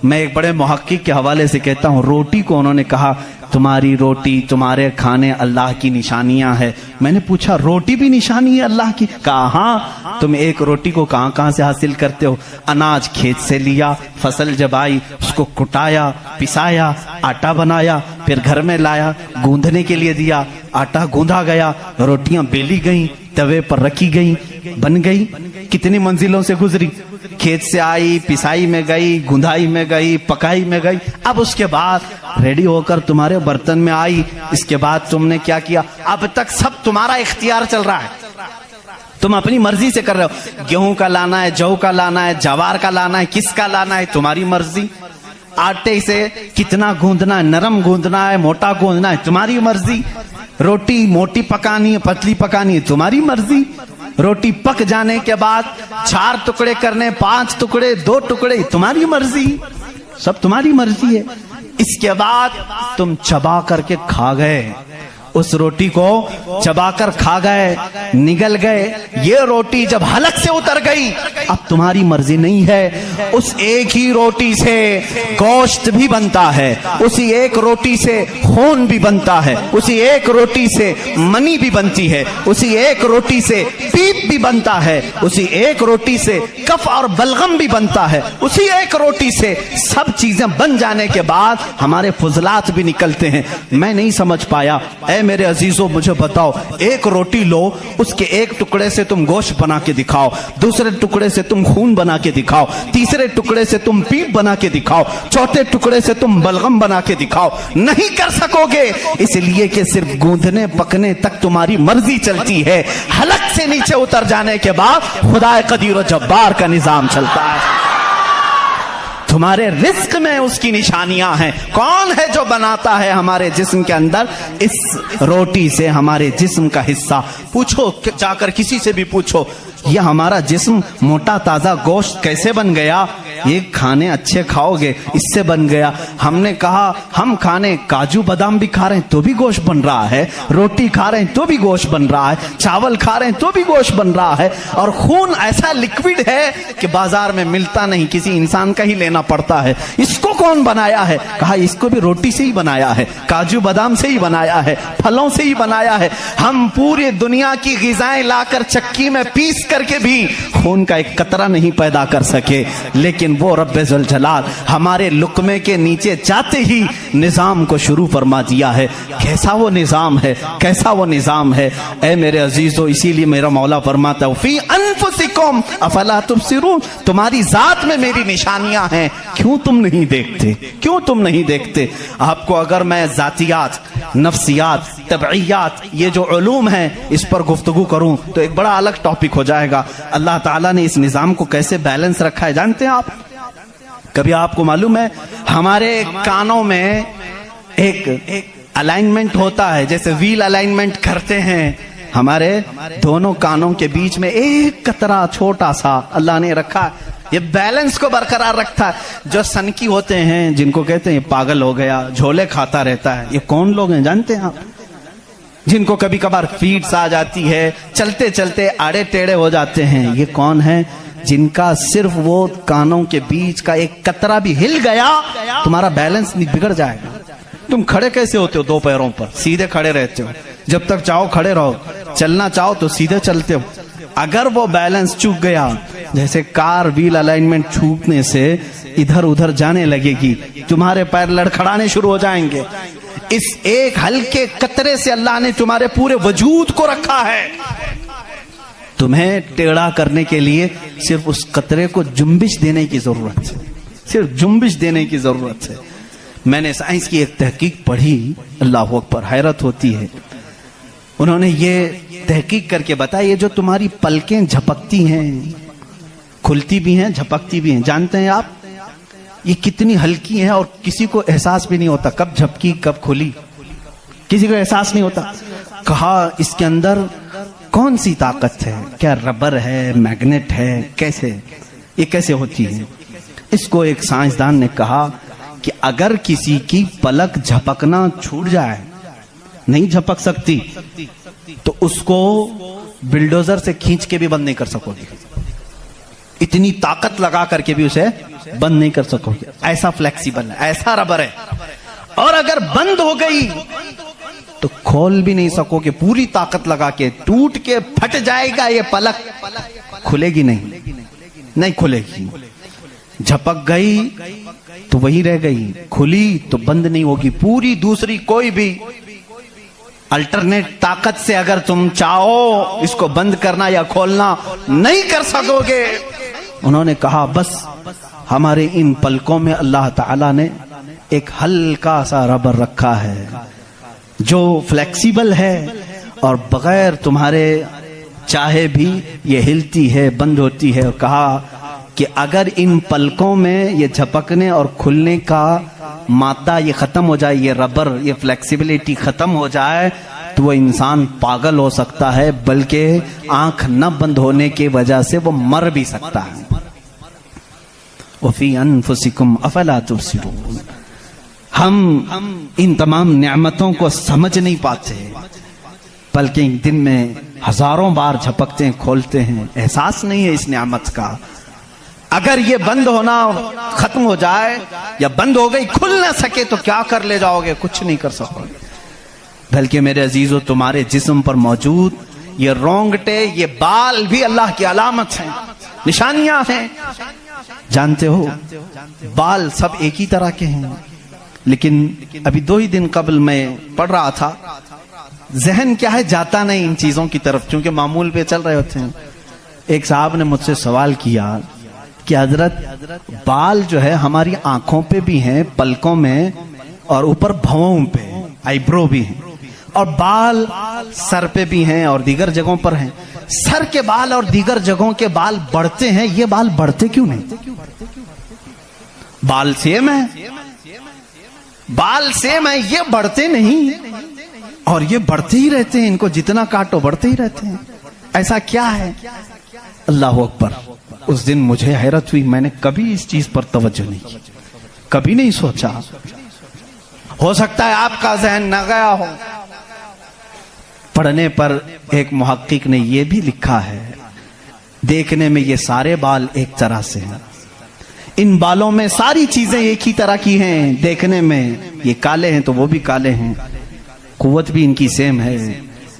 S1: میں ایک بڑے محقق کے حوالے سے کہتا ہوں، روٹی کو انہوں نے کہا تمہاری روٹی تمہارے کھانے اللہ کی نشانیاں ہیں۔ میں نے پوچھا روٹی بھی نشانی ہے اللہ کی؟ کہا ہاں۔ تم ایک روٹی کو کہاں کہاں سے حاصل کرتے ہو؟ اناج کھیت سے لیا، فصل جب آئی اس کو کٹایا، پسایا، آٹا بنایا، پھر گھر میں لایا، گوندھنے کے لیے دیا، آٹا گوندھا گیا، روٹیاں بیلی گئیں، توے پر رکھی گئیں، بن گئی۔ کتنی منزلوں سے گزری، کھیت سے آئی، پسائی میں گئی، گندھائی میں گئی، پکائی میں گئی، اب اس کے بعد ریڈی ہو کر تمہارے برتن میں آئی۔ اس کے بعد تم نے کیا کیا؟ اب تک سب تمہارا اختیار چل رہا ہے، تم اپنی مرضی سے کر رہے ہو۔ گیہوں کا لانا ہے، جو کا لانا ہے، جوار کا لانا ہے، کس کا لانا ہے، تمہاری مرضی۔ آٹے سے کتنا گوندنا ہے، نرم گوندنا ہے، موٹا گوندنا ہے، تمہاری مرضی۔ روٹی موٹی پکانی ہے، پتلی پکانی ہے، تمہاری مرضی۔ روٹی پک جانے کے بعد 4 ٹکڑے کرنے، 5 ٹکڑے، 2 ٹکڑے، تمہاری مرضی، سب تمہاری مرضی ہے۔ اس کے بعد تم چبا کر کے کھا گئے، اس روٹی کو چبا کر کھا گئے، نگل گئے۔ یہ روٹی جب حلق سے اتر گئی اب تمہاری مرضی نہیں ہے۔ اس ایک ہی روٹی سے گوشت بھی بنتا ہے، اسی ایک روٹی سے خون بھی بنتا ہے، اسی ایک روٹی سے منی بھی بنتی ہے، اسی ایک روٹی سے پیپ بھی بنتا ہے، اسی ایک روٹی سے کف اور بلغم بھی بنتا ہے، اسی ایک روٹی سے سب چیزیں بن جانے کے بعد ہمارے فضلات بھی نکلتے ہیں۔ میں نہیں سمجھ پایا، اے میرے عزیزوں مجھے بتاؤ، ایک روٹی لو، اس کے ایک ٹکڑے سے تم گوشت بنا کے دکھاؤ، دوسرے ٹکڑے سے تم خون بنا کے دکھاؤ، تیسرے ٹکڑے سے تم پیپ بنا کے دکھاؤ، چوتھے ٹکڑے سے تم بلغم بنا کے دکھاؤ، نہیں کر سکو گے، اس لیے کہ صرف گوندھنے پکنے تک تمہاری مرضی چلتی ہے، حلق سے نیچے اتر جانے کے بعد خدا قدیر و جبار کا نظام چلتا ہے۔ تمہارے رزق میں اس کی نشانیاں ہیں۔ کون ہے جو بناتا ہے ہمارے جسم کے اندر اس روٹی سے ہمارے جسم کا حصہ؟ پوچھو جا کر کسی سے بھی پوچھو، یہ ہمارا جسم موٹا تازہ گوشت کیسے بن گیا؟ یہ کھانے اچھے کھاؤ گے اس سے بن گیا۔ ہم نے کہا ہم کھانے کاجو بادام بھی کھا رہے ہیں تو بھی گوشت بن رہا ہے، روٹی کھا رہے ہیں تو بھی گوشت بن رہا ہے، چاول کھا رہے ہیں تو بھی گوشت بن رہا ہے، اور خون ایسا لکوڈ ہے کہ بازار میں ملتا نہیں، کسی انسان کا ہی لینا پڑتا ہے۔ اس کو کون بنایا ہے؟ کہا اس کو بھی روٹی سے ہی بنایا ہے، کاجو بادام سے ہی بنایا ہے، پھلوں سے ہی بنایا ہے۔ ہم پوری دنیا کی غذائیں لا کر چکی میں پیس کر کے بھی خون کا ایک قطرہ نہیں پیدا کر سکے، لیکن وہ رب ذوالجلال ہمارے لقمے کے نیچے جاتے ہی نظام کو شروع فرما دیا ہے۔ کیسا وہ نظام ہے، کیسا وہ نظام ہے اے میرے عزیزو! اسی لیے میرا مولا فرماتا ہے فی انفسکم افلا تبصرون، تمہاری ذات میں میری نشانیاں ہیں، کیوں تم نہیں دیکھتے؟ کیوں تم نہیں دیکھتے؟ آپ کو اگر میں ذاتیات، نفسیات، طبعیات، یہ جو علوم ہیں اس پر گفتگو کروں تو ایک بڑا الگ ٹاپک ہو جائے گا۔ اللہ تعالیٰ نے اس نظام کو کیسے بیلنس رکھا ہے جانتے ہیں آپ؟ کبھی آپ کو معلوم ہے ہمارے کانوں میں ایک الائنمنٹ ہوتا ہے، جیسے ویل الائنمنٹ کرتے ہیں، ہمارے دونوں کانوں کے بیچ میں ایک قطرہ چھوٹا سا اللہ نے رکھا، یہ بیلنس کو برقرار رکھتا ہے۔ جو سنکی ہوتے ہیں جن کو کہتے ہیں پاگل ہو گیا، جھولے کھاتا رہتا ہے، یہ کون لوگ ہیں جانتے ہیں آپ؟ جن کو کبھی کبھار فیڈس آ جاتی ہے، چلتے چلتے آڑے ٹیڑے ہو جاتے ہیں، یہ کون ہیں؟ جن کا صرف وہ کانوں کے بیچ کا ایک قطرہ بھی ہل گیا تمہارا بیلنس نہیں بگڑ جائے گا۔ تم کھڑے کیسے ہوتے ہو؟ 2 پیروں پر سیدھے کھڑے رہتے ہو، جب تک چاہو کھڑے رہو، چلنا چاہو تو سیدھے چلتے ہو۔ اگر وہ بیلنس چوک گیا، جیسے کار ویل الائنمنٹ چھوٹنے سے ادھر ادھر جانے لگے گی، تمہارے پیر لڑکھڑانے شروع ہو جائیں گے۔ اس ایک ہلکے قطرے سے اللہ نے تمہارے پورے وجود کو رکھا ہے۔ تمہیں ٹیڑھا کرنے کے لیے صرف اس قطرے کو جنبش دینے کی ضرورت ہے، صرف جنبش دینے کی ضرورت ہے۔ میں نے سائنس کی ایک تحقیق پڑھی، اللہ اکبر، حیرت ہوتی ہے۔ انہوں نے یہ تحقیق کر کے بتایا یہ جو تمہاری پلکیں جھپکتی ہیں، کھلتی بھی ہیں جھپکتی بھی ہیں، جانتے ہیں آپ یہ کتنی ہلکی ہیں اور کسی کو احساس بھی نہیں ہوتا کب جھپکی کب کھلی، کسی کو احساس نہیں ہوتا۔ کہا اس کے اندر کون سی طاقت ہے؟ کیا ربر ہے، میگنیٹ ہے، کیسے یہ کیسے ہوتی ہے؟ اس کو ایک سائنسدان نے کہا کہ اگر کسی کی پلک جھپکنا چھوٹ جائے، نہیں جھپک سکتی، تو اس کو بلڈوزر سے کھینچ کے بھی بند نہیں کر سکو گے۔ اتنی طاقت لگا کر کے بھی اسے بند نہیں کر سکو گے. ایسا فلیکسیبل ہے, ایسا ربر ہے. اور اگر بند ہو گئی تو کھول بھی نہیں سکو گے. پوری طاقت لگا کے ٹوٹ کے پھٹ جائے گا یہ پلک, کھلے گی نہیں کھلے گی. جھپک گئی تو وہی رہ گئی, کھلی تو بند نہیں ہوگی. پوری دوسری کوئی بھی الٹرنیٹ طاقت سے اگر تم چاہو اس کو بند کرنا یا کھولنا نہیں کر سکو گے. انہوں نے کہا بس ہمارے ان پلکوں میں اللہ تعالیٰ نے ایک ہلکا سا ربر رکھا ہے جو فلیکسیبل ہے اور بغیر تمہارے چاہے بھی یہ ہلتی ہے, بند ہوتی ہے. اور کہا کہ اگر ان پلکوں میں یہ جھپکنے اور کھلنے کا مادہ یہ ختم ہو جائے, یہ ربر, یہ فلیکسیبلٹی ختم ہو جائے تو وہ انسان پاگل ہو سکتا ہے, بلکہ آنکھ نہ بند ہونے کی وجہ سے وہ مر بھی سکتا ہے. وَفِي أَنفُسِكُمْ أَفَلَا تُبْصِرُونَ. ہم ان تمام نعمتوں کو سمجھ نہیں پاتے, بلکہ ایک دن میں ہزاروں بار جھپکتے ہیں, کھولتے ہیں, احساس نہیں ہے اس نعمت کا. اگر یہ بند ہونا ختم ہو جائے یا بند ہو گئی, کھل نہ سکے تو کیا کر لے جاؤ گے؟ کچھ نہیں کر سکو گے. بلکہ میرے عزیزو تمہارے جسم پر موجود یہ رونگٹے, یہ بال بھی اللہ کی علامت ہیں, نشانیاں ہیں. جانتے ہو بال سب ایک ہی طرح کے ہیں, لیکن ابھی 2 ہی دن قبل میں پڑھ رہا تھا, ذہن کیا ہے جاتا نہیں ان چیزوں کی طرف, چونکہ معمول پہ چل رہے ہوتے ہیں. ایک صاحب نے مجھ سے سوال کیا کہ حضرت بال جو ہے ہماری آنکھوں پہ بھی ہیں, پلکوں میں, اور اوپر بھووں پہ, آئی برو بھی ہیں, اور بال سر پہ بھی ہیں اور دیگر جگہوں پر ہیں. سر کے بال اور دیگر جگہوں کے بال بڑھتے ہیں, یہ بال بڑھتے کیوں نہیں؟ بال سیم ہے, بال سیم ہے, یہ بڑھتے نہیں, اور یہ بڑھتے ہی رہتے ہیں, ان کو جتنا کاٹو بڑھتے ہی رہتے ہیں. ایسا کیا ہے؟ اللہ اکبر. اس دن مجھے حیرت ہوئی, میں نے کبھی اس چیز پر توجہ نہیں کی, کبھی نہیں سوچا. ہو سکتا ہے آپ کا ذہن نہ گیا ہو. پڑھنے پر ایک محقق نے یہ بھی لکھا ہے, دیکھنے میں یہ سارے بال ایک طرح سے ہیں, ان بالوں میں ساری چیزیں ایک ہی طرح کی ہیں. دیکھنے میں یہ کالے ہیں تو وہ بھی کالے ہیں, قوت بھی ان کی سیم ہے,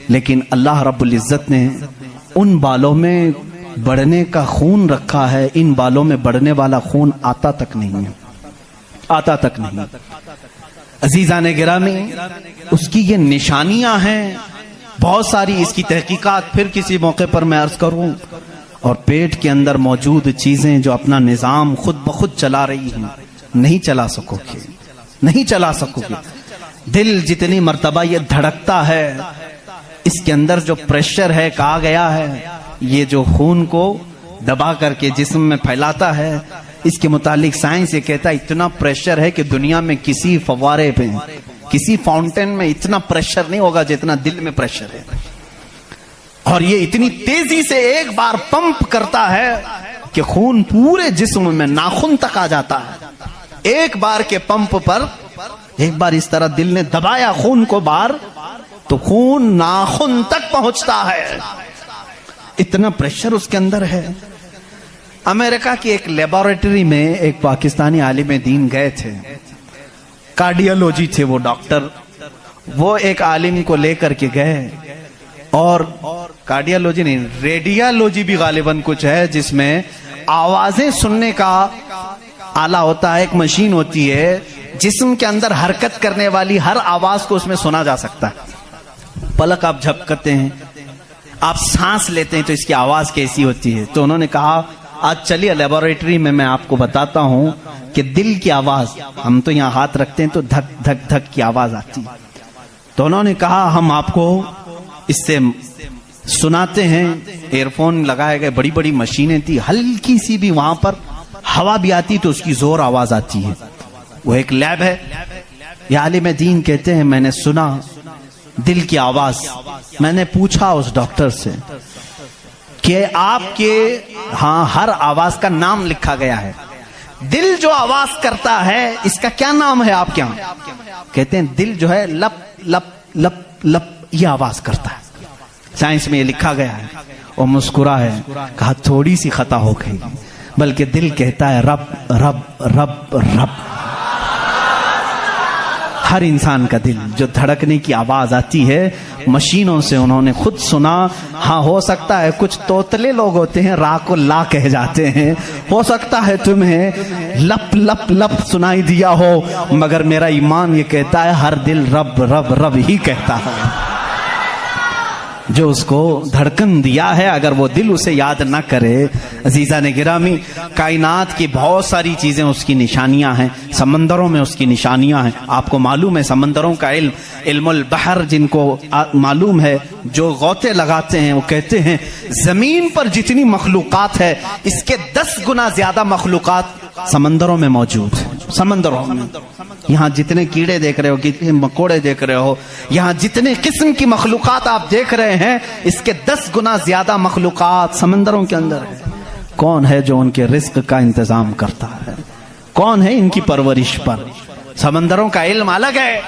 S1: لیکن اللہ رب العزت نے ان بالوں میں بڑھنے کا خون رکھا ہے. ان بالوں میں بڑھنے والا خون آتا تک نہیں ہے, آتا تک نہیں. عزیزان گرامی, اس کی یہ نشانیاں ہیں بہت ساری. اس کی تحقیقات پھر کسی موقع پر میں عرض کروں. اور پیٹ کے اندر موجود چیزیں جو اپنا نظام خود بخود چلا رہی ہیں, نہیں چلا سکو گے, نہیں چلا سکو گے. دل جتنی مرتبہ یہ دھڑکتا ہے, اس کے اندر جو پریشر ہے, کہا گیا ہے یہ جو خون کو دبا کر کے جسم میں پھیلاتا ہے, اس کے متعلق سائنس یہ کہتا ہے اتنا پریشر ہے کہ دنیا میں کسی فوارے پہ, کسی فاؤنٹین میں اتنا پریشر نہیں ہوگا جتنا دل میں پریشر ہے. اور یہ اتنی تیزی سے ایک بار پمپ کرتا ہے کہ خون پورے جسم میں ناخن تک آ جاتا ہے. ایک بار کے پمپ پر ایک بار اس طرح دل نے دبایا خون کو بار, تو خون ناخن تک پہنچتا ہے. اتنا پریشر اس کے اندر ہے. امریکہ کی ایک لیبارٹری میں ایک پاکستانی عالم دین گئے تھے, کارڈیالوجی تھے وہ ڈاکٹر. وہ ایک عالم کو لے کر کے گئے, اور کارڈیالوجی نہیں, ریڈیالوجی بھی غالباً کچھ ہے, جس میں آوازیں سننے کا آلہ ہوتا ہے, ایک مشین ہوتی ہے جسم کے اندر حرکت کرنے والی ہر آواز کو اس میں سنا جا سکتا ہے. پلک آپ جھپکتے ہیں, آپ سانس لیتے ہیں تو اس کی آواز کیسی ہوتی ہے. تو انہوں نے کہا آج چلیے لیبارٹری میں آپ کو بتاتا ہوں کہ دل کی آواز, ہم تو یہاں ہاتھ رکھتے ہیں تو دھک دھک دھک کی آواز آتی. تو انہوں نے کہا ہم آپ کو اس سے سناتے ہیں. ایئر فون لگائے گئے, بڑی بڑی مشینیں تھی, ہلکی سی بھی وہاں پر ہوا بھی آتی تو اس کی زور آواز آتی ہے. وہ ایک لیب ہے. یہ عالم دین کہتے ہیں میں نے سنا دل کی آواز. میں نے پوچھا اس ڈاکٹر سے کہ آپ کے ہاں ہر آواز کا نام لکھا گیا ہے, دل جو آواز کرتا ہے اس کا کیا نام ہے آپ کے یہاں؟ کہتے ہیں دل جو ہے لپ لپ لپ لپ یہ آواز کرتا ہے. سائنس میں یہ لکھا گیا ہے. اور مسکرا ہے, کہا تھوڑی سی خطا ہو گئی, بلکہ دل کہتا ہے رب رب رب رب۔ ہر انسان کا دل جو دھڑکنے کی آواز آتی ہے مشینوں سے انہوں نے خود سنا۔ ہاں ہو سکتا ہے کچھ توتلے لوگ ہوتے ہیں را کو لا کہہ جاتے ہیں، ہو سکتا ہے تمہیں لپ لپ لپ سنائی دیا ہو، مگر میرا ایمان یہ کہتا ہے ہر دل رب رب رب ہی کہتا ہے۔ جو اس کو دھڑکن دیا ہے اگر وہ دل اسے یاد نہ کرے، عزیزان گرامی کائنات کی بہت ساری چیزیں اس کی نشانیاں ہیں، سمندروں میں اس کی نشانیاں ہیں۔ آپ کو معلوم ہے سمندروں کا علم، علم البحر جن کو معلوم ہے، جو غوطے لگاتے ہیں وہ کہتے ہیں زمین پر جتنی مخلوقات ہے اس کے 10 گنا زیادہ مخلوقات سمندروں میں موجود ہیں۔ سمندروں میں یہاں جتنے کیڑے دیکھ رہے ہو، کتنے مکوڑے دیکھ رہے ہو، یہاں جتنے قسم کی مخلوقات آپ دیکھ رہے ہیں اس کے 10 گنا زیادہ مخلوقات سمندروں کے اندر ہے۔ کون ہے جو ان کے رزق کا انتظام کرتا ہے؟ کون ہے ان کی پرورش پر؟ سمندروں کا علم الگ ہے۔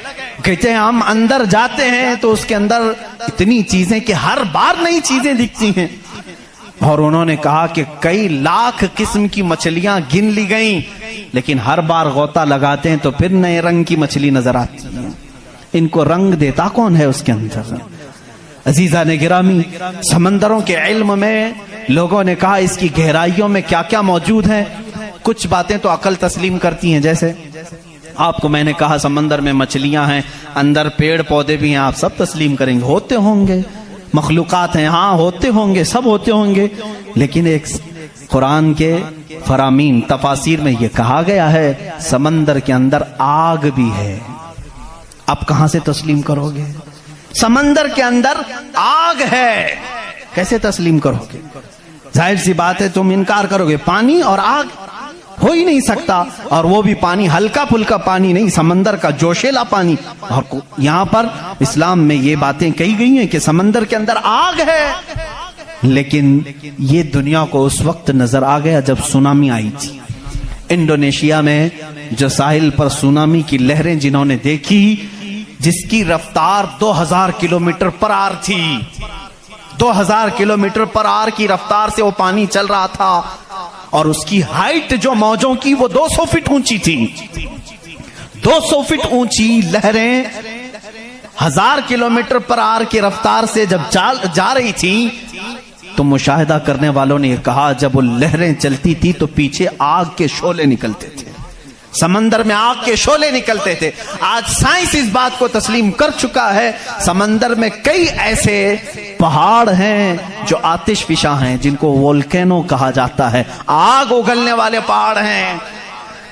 S1: کہتے ہیں ہم اندر جاتے ہیں تو اس کے اندر اتنی چیزیں کہ ہر بار نئی چیزیں دکھتی ہیں، اور انہوں نے کہا کہ کئی لاکھ قسم کی مچھلیاں گن لی گئیں، لیکن ہر بار غوطہ لگاتے ہیں تو پھر نئے رنگ کی مچھلی نظر آتی ہے۔ ان کو رنگ دیتا کون ہے اس کے اندر؟ عزیزان گرامی سمندروں کے علم میں لوگوں نے کہا اس کی گہرائیوں میں کیا کیا موجود ہے۔ کچھ باتیں تو عقل تسلیم کرتی ہیں، جیسے آپ کو میں نے کہا سمندر میں مچھلیاں ہیں، اندر پیڑ پودے بھی ہیں، آپ سب تسلیم کریں گے، ہوتے ہوں گے، مخلوقات ہیں، ہاں ہوتے ہوں گے، سب ہوتے ہوں گے، لیکن ایک قرآن کے فرامین تفاسیر میں یہ کہا گیا ہے سمندر کے اندر آگ بھی ہے۔ اب کہاں سے تسلیم کرو گے؟ سمندر کے اندر آگ ہے، کیسے تسلیم کرو گے؟ ظاہر سی بات ہے تم انکار کرو گے، پانی اور آگ ہو ہی نہیں سکتا، اور وہ بھی پانی ہلکا پھلکا پانی نہیں، سمندر کا جوشیلا پانی۔ اور یہاں پر اسلام میں یہ باتیں کہی گئی ہیں کہ سمندر کے اندر آگ ہے، لیکن یہ دنیا کو اس وقت نظر آ گیا جب سونامی آئی تھی۔ انڈونیشیا میں جو ساحل پر سونامی کی لہریں جنہوں نے دیکھی، جس کی رفتار 2000 کلومیٹر پر آر تھی، 2000 کلومیٹر پر آر کی رفتار سے وہ پانی چل رہا تھا، اور اس کی ہائٹ جو موجوں کی وہ 200 فٹ اونچی تھی۔ 200 فٹ اونچی لہریں 1000 کلومیٹر پر آر کی رفتار سے جب جا رہی تھی تو مشاہدہ کرنے والوں نے یہ کہا جب وہ لہریں چلتی تھی تو پیچھے آگ کے شعلے نکلتے تھے، سمندر میں آگ کے شعلے نکلتے تھے۔ آج سائنس اس بات کو تسلیم کر چکا ہے، سمندر میں کئی ایسے پہاڑ ہیں جو آتش فشاں ہیں، جن کو وولکینو کہا جاتا ہے، آگ اگلنے والے پہاڑ ہیں،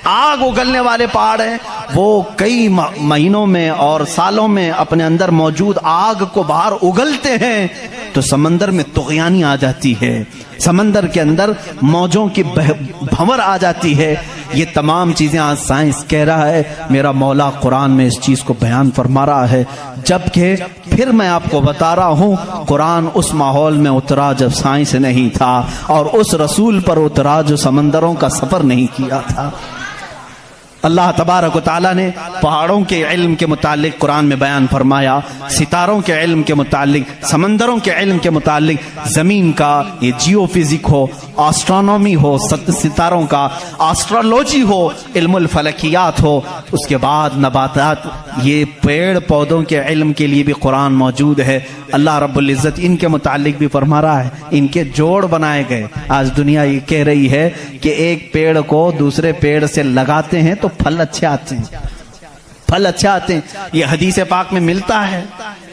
S1: آگ اگلنے والے پہاڑ ہیں۔ وہ کئی مہینوں میں اور سالوں میں اپنے اندر موجود آگ کو باہر اگلتے ہیں تو سمندر میں طغیانی آ جاتی ہے، سمندر کے اندر موجوں کی بھنور آ جاتی ہے۔ یہ تمام چیزیں آج سائنس کہہ رہا ہے، میرا مولا قرآن میں اس چیز کو بیان فرما رہا ہے، جبکہ پھر میں آپ کو بتا رہا ہوں قرآن اس ماحول میں اترا جب سائنس نہیں تھا، اور اس رسول پر اترا جو سمندروں کا سفر نہیں کیا تھا۔ اللہ تبارک و تعالیٰ نے پہاڑوں کے علم کے متعلق قرآن میں بیان فرمایا، ستاروں کے علم کے متعلق، سمندروں کے علم کے متعلق، زمین کا یہ جیو فزک ہو، آسٹرونومی ہو، ستاروں کا آسٹرولوجی ہو، علم الفلکیات ہو، اس کے بعد نباتات، یہ پیڑ پودوں کے علم کے لیے بھی قرآن موجود ہے۔ اللہ رب العزت ان کے متعلق بھی فرما رہا ہے، ان کے جوڑ بنائے گئے۔ آج دنیا یہ کہہ رہی ہے کہ ایک پیڑ کو دوسرے پیڑ سے لگاتے ہیں تو پھل اچھے آتے ہیں، پھل اچھے آتے ہیں، یہ حدیث پاک میں ملتا ہے۔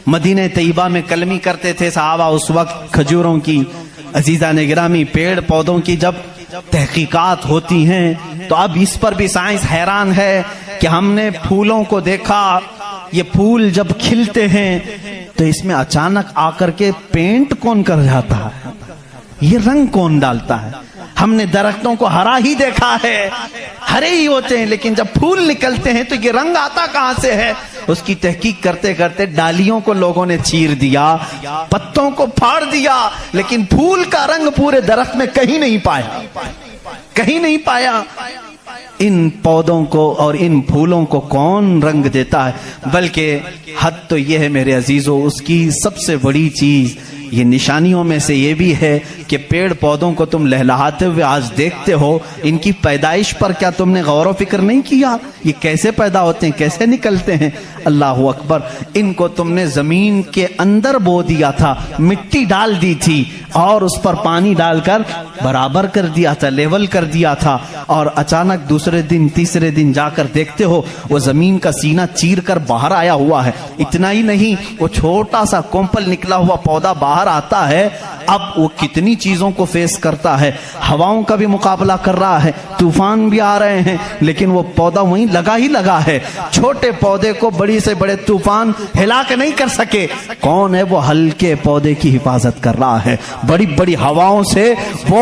S1: مدینہ طیبہ میں کلمی کرتے تھے صحابہ اس وقت کھجوروں کی۔ عزیزان گرامی پیڑ پودوں کی جب تحقیقات ہوتی ہیں تو اب اس پر بھی سائنس حیران ہے کہ ہم نے پھولوں کو دیکھا، یہ پھول جب کھلتے ہیں تو اس میں اچانک آ کر کے پینٹ کون کر جاتا ہے، یہ رنگ کون ڈالتا ہے؟ ہم نے درختوں کو ہرا ہی دیکھا ہے، ہرے ہی ہوتے ہیں، لیکن جب پھول نکلتے ہیں تو یہ رنگ آتا کہاں سے ہے؟ اس کی تحقیق کرتے کرتے ڈالیوں کو لوگوں نے چیر دیا، پتوں کو پھاڑ دیا، لیکن پھول کا رنگ پورے درخت میں کہیں نہیں پایا، کہیں نہیں پایا۔ ان پودوں کو اور ان پھولوں کو کون رنگ دیتا ہے؟ بلکہ حد تو یہ ہے میرے عزیزو، اس کی سب سے بڑی چیز یہ نشانیوں میں سے یہ بھی ہے کہ پیڑ پودوں کو تم لہلاتے ہوئے آج دیکھتے ہو، ان کی پیدائش پر کیا تم نے غور و فکر نہیں کیا؟ یہ کیسے پیدا ہوتے ہیں، کیسے نکلتے ہیں؟ اللہ اکبر! ان کو تم نے زمین کے اندر بو دیا تھا، مٹی ڈال دی تھی اور اس پر پانی ڈال کر برابر کر دیا تھا، لیول کر دیا تھا، اور اچانک دوسرے دن تیسرے دن جا کر دیکھتے ہو وہ زمین کا سینہ چیر کر باہر آیا ہوا ہے۔ اتنا ہی نہیں، وہ چھوٹا سا کومپل نکلا ہوا پودا باہر آتا ہے، اب وہ کتنی چیزوں کو فیس کرتا ہے، ہواؤں کا بھی مقابلہ کر رہا ہے، طوفان بھی آ رہے ہیں، لیکن وہ پودا وہیں لگا ہی لگا ہے۔ چھوٹے پودے کو بڑی سے بڑے طوفان ہلا کے نہیں کر سکے، کون ہے وہ ہلکے پودے کی حفاظت کر رہا ہے۔ بڑی بڑی ہواؤں سے وہ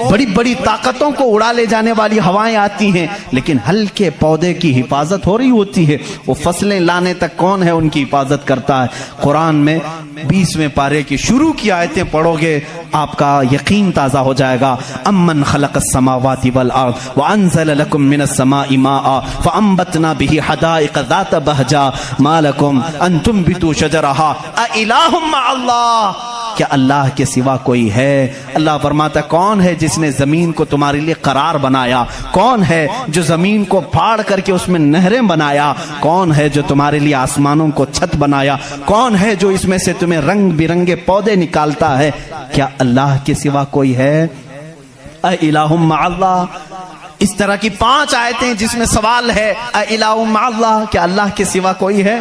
S1: بڑی بڑی طاقتوں کو اڑا لے جانے والی ہوائیں آتی ہیں، لیکن ہلکے پودے کی حفاظت ہو رہی ہوتی ہے۔ وہ فصلیں لانے تک کون ہے ان کی حفاظت کرتا ہے۔ قرآن میں 20ویں پارے کی شروع کی آیتیں پڑھو گے، آپ کا یقین تازہ ہو جائے گا۔ امن خلق السماوات والارض وانزل لكم من السماء ماء فانبتنا به حدائق ذات بهجا ما لكم ان تنبتوا شجرها االہ مع اللہ، کیا اللہ کے سوا کوئی ہے؟ اللہ فرماتا ہے کون ہے جس نے زمین کو تمہارے لیے قرار بنایا؟ کون ہے جو زمین کو پھاڑ کر کے اس میں نہریں بنایا؟ کون ہے جو تمہارے لیے آسمانوں کو چھت بنایا؟ کون ہے جو اس میں سے تمہیں رنگ برنگے پودے نکالتا ہے؟ کیا اللہ کے سوا کوئی ہے؟ الہ مع اللہ۔ اس طرح کی 5 آیتیں جس میں سوال ہے الہ مع اللہ، کیا اللہ کے سوا کوئی ہے؟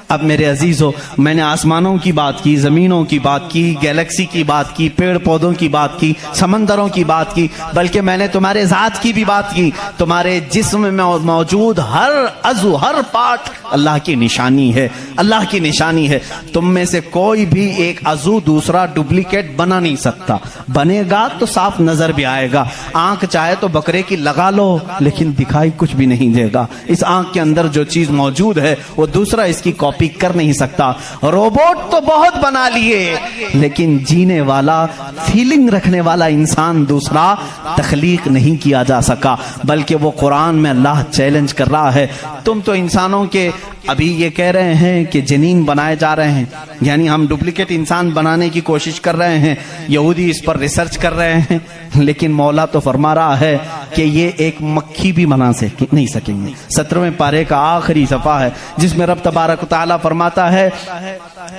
S1: اب میرے عزیزو، میں نے آسمانوں کی بات کی، زمینوں کی بات کی، گیلیکسی کی بات کی، پیڑ پودوں کی بات کی، سمندروں کی بات کی، بلکہ میں نے تمہارے ذات کی بھی بات کی۔ تمہارے جسم میں موجود ہر عضو، ہر پارٹ اللہ کی نشانی ہے، اللہ کی نشانی ہے۔ تم میں سے کوئی بھی ایک عضو دوسرا ڈپلیکیٹ بنا نہیں سکتا، بنے گا تو صاف نظر بھی آئے گا۔ آنکھ چاہے تو بکرے کی لگا لو لیکن دکھائی کچھ بھی نہیں دے گا۔ اس آنکھ کے اندر جو چیز موجود ہے وہ دوسرا اس کی کاپی کر نہیں سکتا۔ روبوٹ تو بہت بنا لیے لیکن جینے والا، فیلنگ رکھنے والا انسان دوسرا تخلیق نہیں کیا جا سکا، بلکہ وہ قرآن میں اللہ چیلنج کر رہا ہے۔ تم تو انسانوں کے ابھی یہ کہہ رہے ہیں کہ جنین بنائے جا رہے ہیں، یعنی ہم ڈپلیکیٹ انسان بنانے کی کوشش کر رہے ہیں، یہودی اس پر ریسرچ کر رہے ہیں، لیکن مولا تو فرما رہا ہے کہ یہ ایک مکھی بھی بنا نہیں سکیں گے۔ 17ویں پارے کا آخری صفحہ ہے جس میں رب تبارک و تعالیٰ فرماتا ہے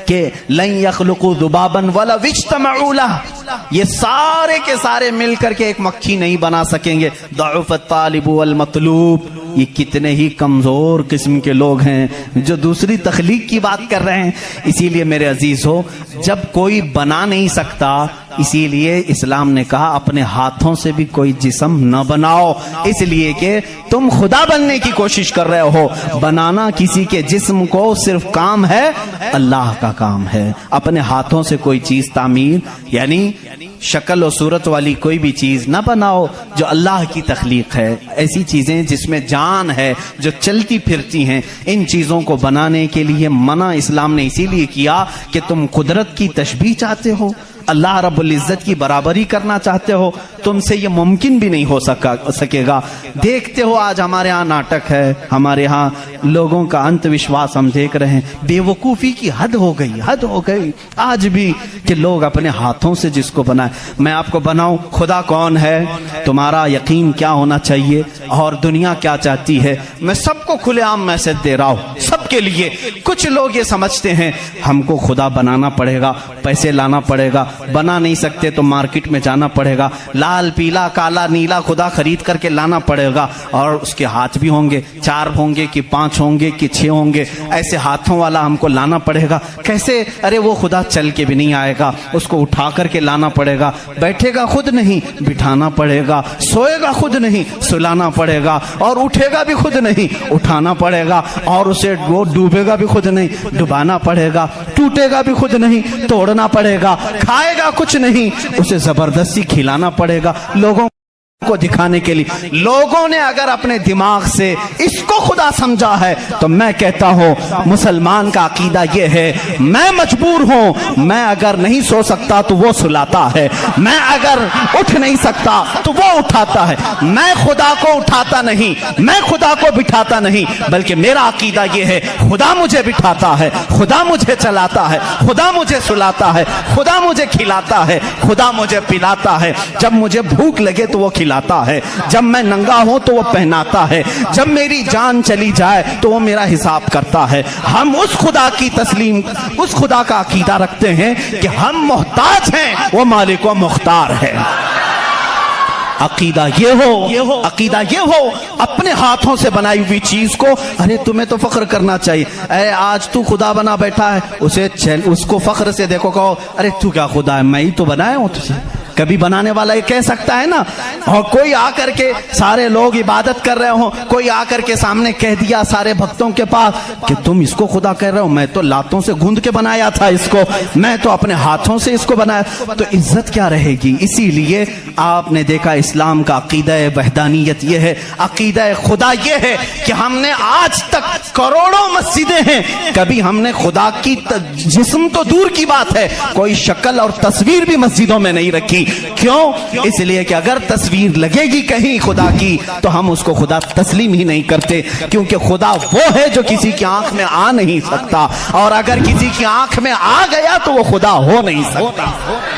S1: کہ لن یخلقوا ذبابا ولو اجتمعوا لہ، یہ سارے کے سارے مل کر کے ایک مکھی نہیں بنا سکیں گے۔ ضعف الطالب والمطلوب، یہ کتنے ہی کمزور قسم کے لوگ ہیں جو دوسری تخلیق کی بات کر رہے ہیں۔ اسی لیے میرے عزیز ہو، جب کوئی بنا نہیں سکتا، اسی لیے اسلام نے کہا اپنے ہاتھوں سے بھی کوئی جسم نہ بناؤ، اس لیے کہ تم خدا بننے کی کوشش کر رہے ہو۔ بنانا کسی کے جسم کو صرف کام ہے، اللہ کا کام ہے۔ اپنے ہاتھوں سے کوئی چیز تعمیر، یعنی شکل و صورت والی کوئی بھی چیز نہ بناؤ جو اللہ کی تخلیق ہے۔ ایسی چیزیں جس میں جان ہے، جو چلتی پھرتی ہیں، ان چیزوں کو بنانے کے لیے منع اسلام نے اسی لیے کیا کہ تم قدرت کی تشبیہ چاہتے ہو، اللہ رب العزت کی برابری کرنا چاہتے ہو، تم سے یہ ممکن بھی نہیں ہو سکے گا۔ دیکھتے ہو آج ہمارے ہاں ناٹک ہے، ہمارے ہاں لوگوں کا انت وشواس ہم دیکھ رہے ہیں۔ بے وقوفی کی حد ہو گئی آج بھی کہ لوگ اپنے ہاتھوں سے جس کو بنائے۔ میں آپ کو بناؤں، خدا کون ہے؟ تمہارا یقین کیا ہونا چاہیے اور دنیا کیا چاہتی ہے؟ میں سب کو کھلے عام میسج دے رہا ہوں، سب کے لیے۔ کچھ لوگ یہ سمجھتے ہیں ہم کو خدا بنانا پڑے گا، پیسے لانا پڑے گا، بنا نہیں سکتے تو مارکیٹ میں جانا پڑے گا، لال پیلا کالا نیلا خدا خرید کر کے لانا پڑے گا، اور اس کے ہاتھ بھی ہوں گے، 4 ہوں گے کہ 5 ہوں گے کہ 6 ہوں گے، ایسے ہاتھوں والا ہم کو لانا پڑے گا۔ کیسے؟ ارے وہ خدا چل کے بھی نہیں آئے گا، اس کو اٹھا کر کے لانا پڑے گا، بیٹھے گا خود نہیں بٹھانا پڑے گا، سوئے گا خود نہیں سلانا پڑے گا، اور اٹھے گا بھی خود نہیں اٹھانا پڑے گا، اور اسے وہ ڈوبے گا بھی خود نہیں ڈبانا پڑے گا، ٹوٹے گا بھی خود نہیں توڑنا پڑے گا، کھائے گا کچھ نہیں اسے زبردستی کھلانا پڑے گا۔ لوگوں کو دکھانے کے لیے لوگوں نے اگر اپنے دماغ سے اس کو خدا سمجھا ہے تو میں کہتا ہوں مسلمان کا عقیدہ یہ ہے، میں مجبور ہوں، میں اگر نہیں سو سکتا تو وہ سلاتا ہے، میں اگر اٹھ نہیں سکتا تو وہ اٹھاتا ہے، میں خدا کو اٹھاتا نہیں، میں خدا کو بٹھاتا نہیں، بلکہ میرا عقیدہ یہ ہے خدا مجھے بٹھاتا ہے، خدا مجھے چلاتا ہے، خدا مجھے سلاتا ہے، خدا مجھے کھلاتا ہے، خدا مجھے پلاتا ہے، جب مجھے بھوک لگے تو وہ کھلاتا ہے، جب میں ننگا ہوں تو وہ پہناتا ہے، جب میری جان چلی جائے تو وہ میرا حساب کرتا ہے۔ ہم اس خدا کی تسلیم، اس خدا کا عقیدہ رکھتے ہیں کہ ہم محتاج ہیں، وہ مالک و مختار ہے۔ عقیدہ یہ ہو اپنے ہاتھوں سے بنائی ہوئی چیز کو، ارے تمہیں تو فخر کرنا چاہیے، اے آج تو خدا بنا بیٹھا ہے، اس کو فخر سے دیکھو، کہو ارے تو کیا خدا ہے، میں ہی تو بنایا ہوں تجھے۔ کبھی بنانے والا یہ کہہ سکتا ہے نا؟ اور کوئی آ کر کے، سارے لوگ عبادت کر رہے ہوں، کوئی آ کر کے سامنے کہہ دیا سارے بھکتوں کے پاس کہ تم اس کو خدا کہہ رہے ہو، میں تو لاتوں سے گوندھ کے بنایا تھا اس کو، میں تو اپنے ہاتھوں سے اس کو بنایا، تو عزت کیا رہے گی؟ اسی لیے آپ نے دیکھا اسلام کا عقیدہ وحدانیت یہ ہے، عقیدہ خدا یہ ہے کہ ہم نے آج تک کروڑوں مسجدیں ہیں، کبھی ہم نے خدا کی جسم تو دور کی بات ہے، کوئی شکل اور تصویر بھی مسجدوں میں نہیں رکھی۔ کیوں؟ اس لیے کہ اگر تصویر لگے گی کہیں خدا کی تو ہم اس کو خدا تسلیم ہی نہیں کرتے، کیونکہ خدا وہ ہے جو کسی کی آنکھ میں آ نہیں سکتا، اور اگر کسی کی آنکھ میں آ گیا تو وہ خدا ہو نہیں سکتا۔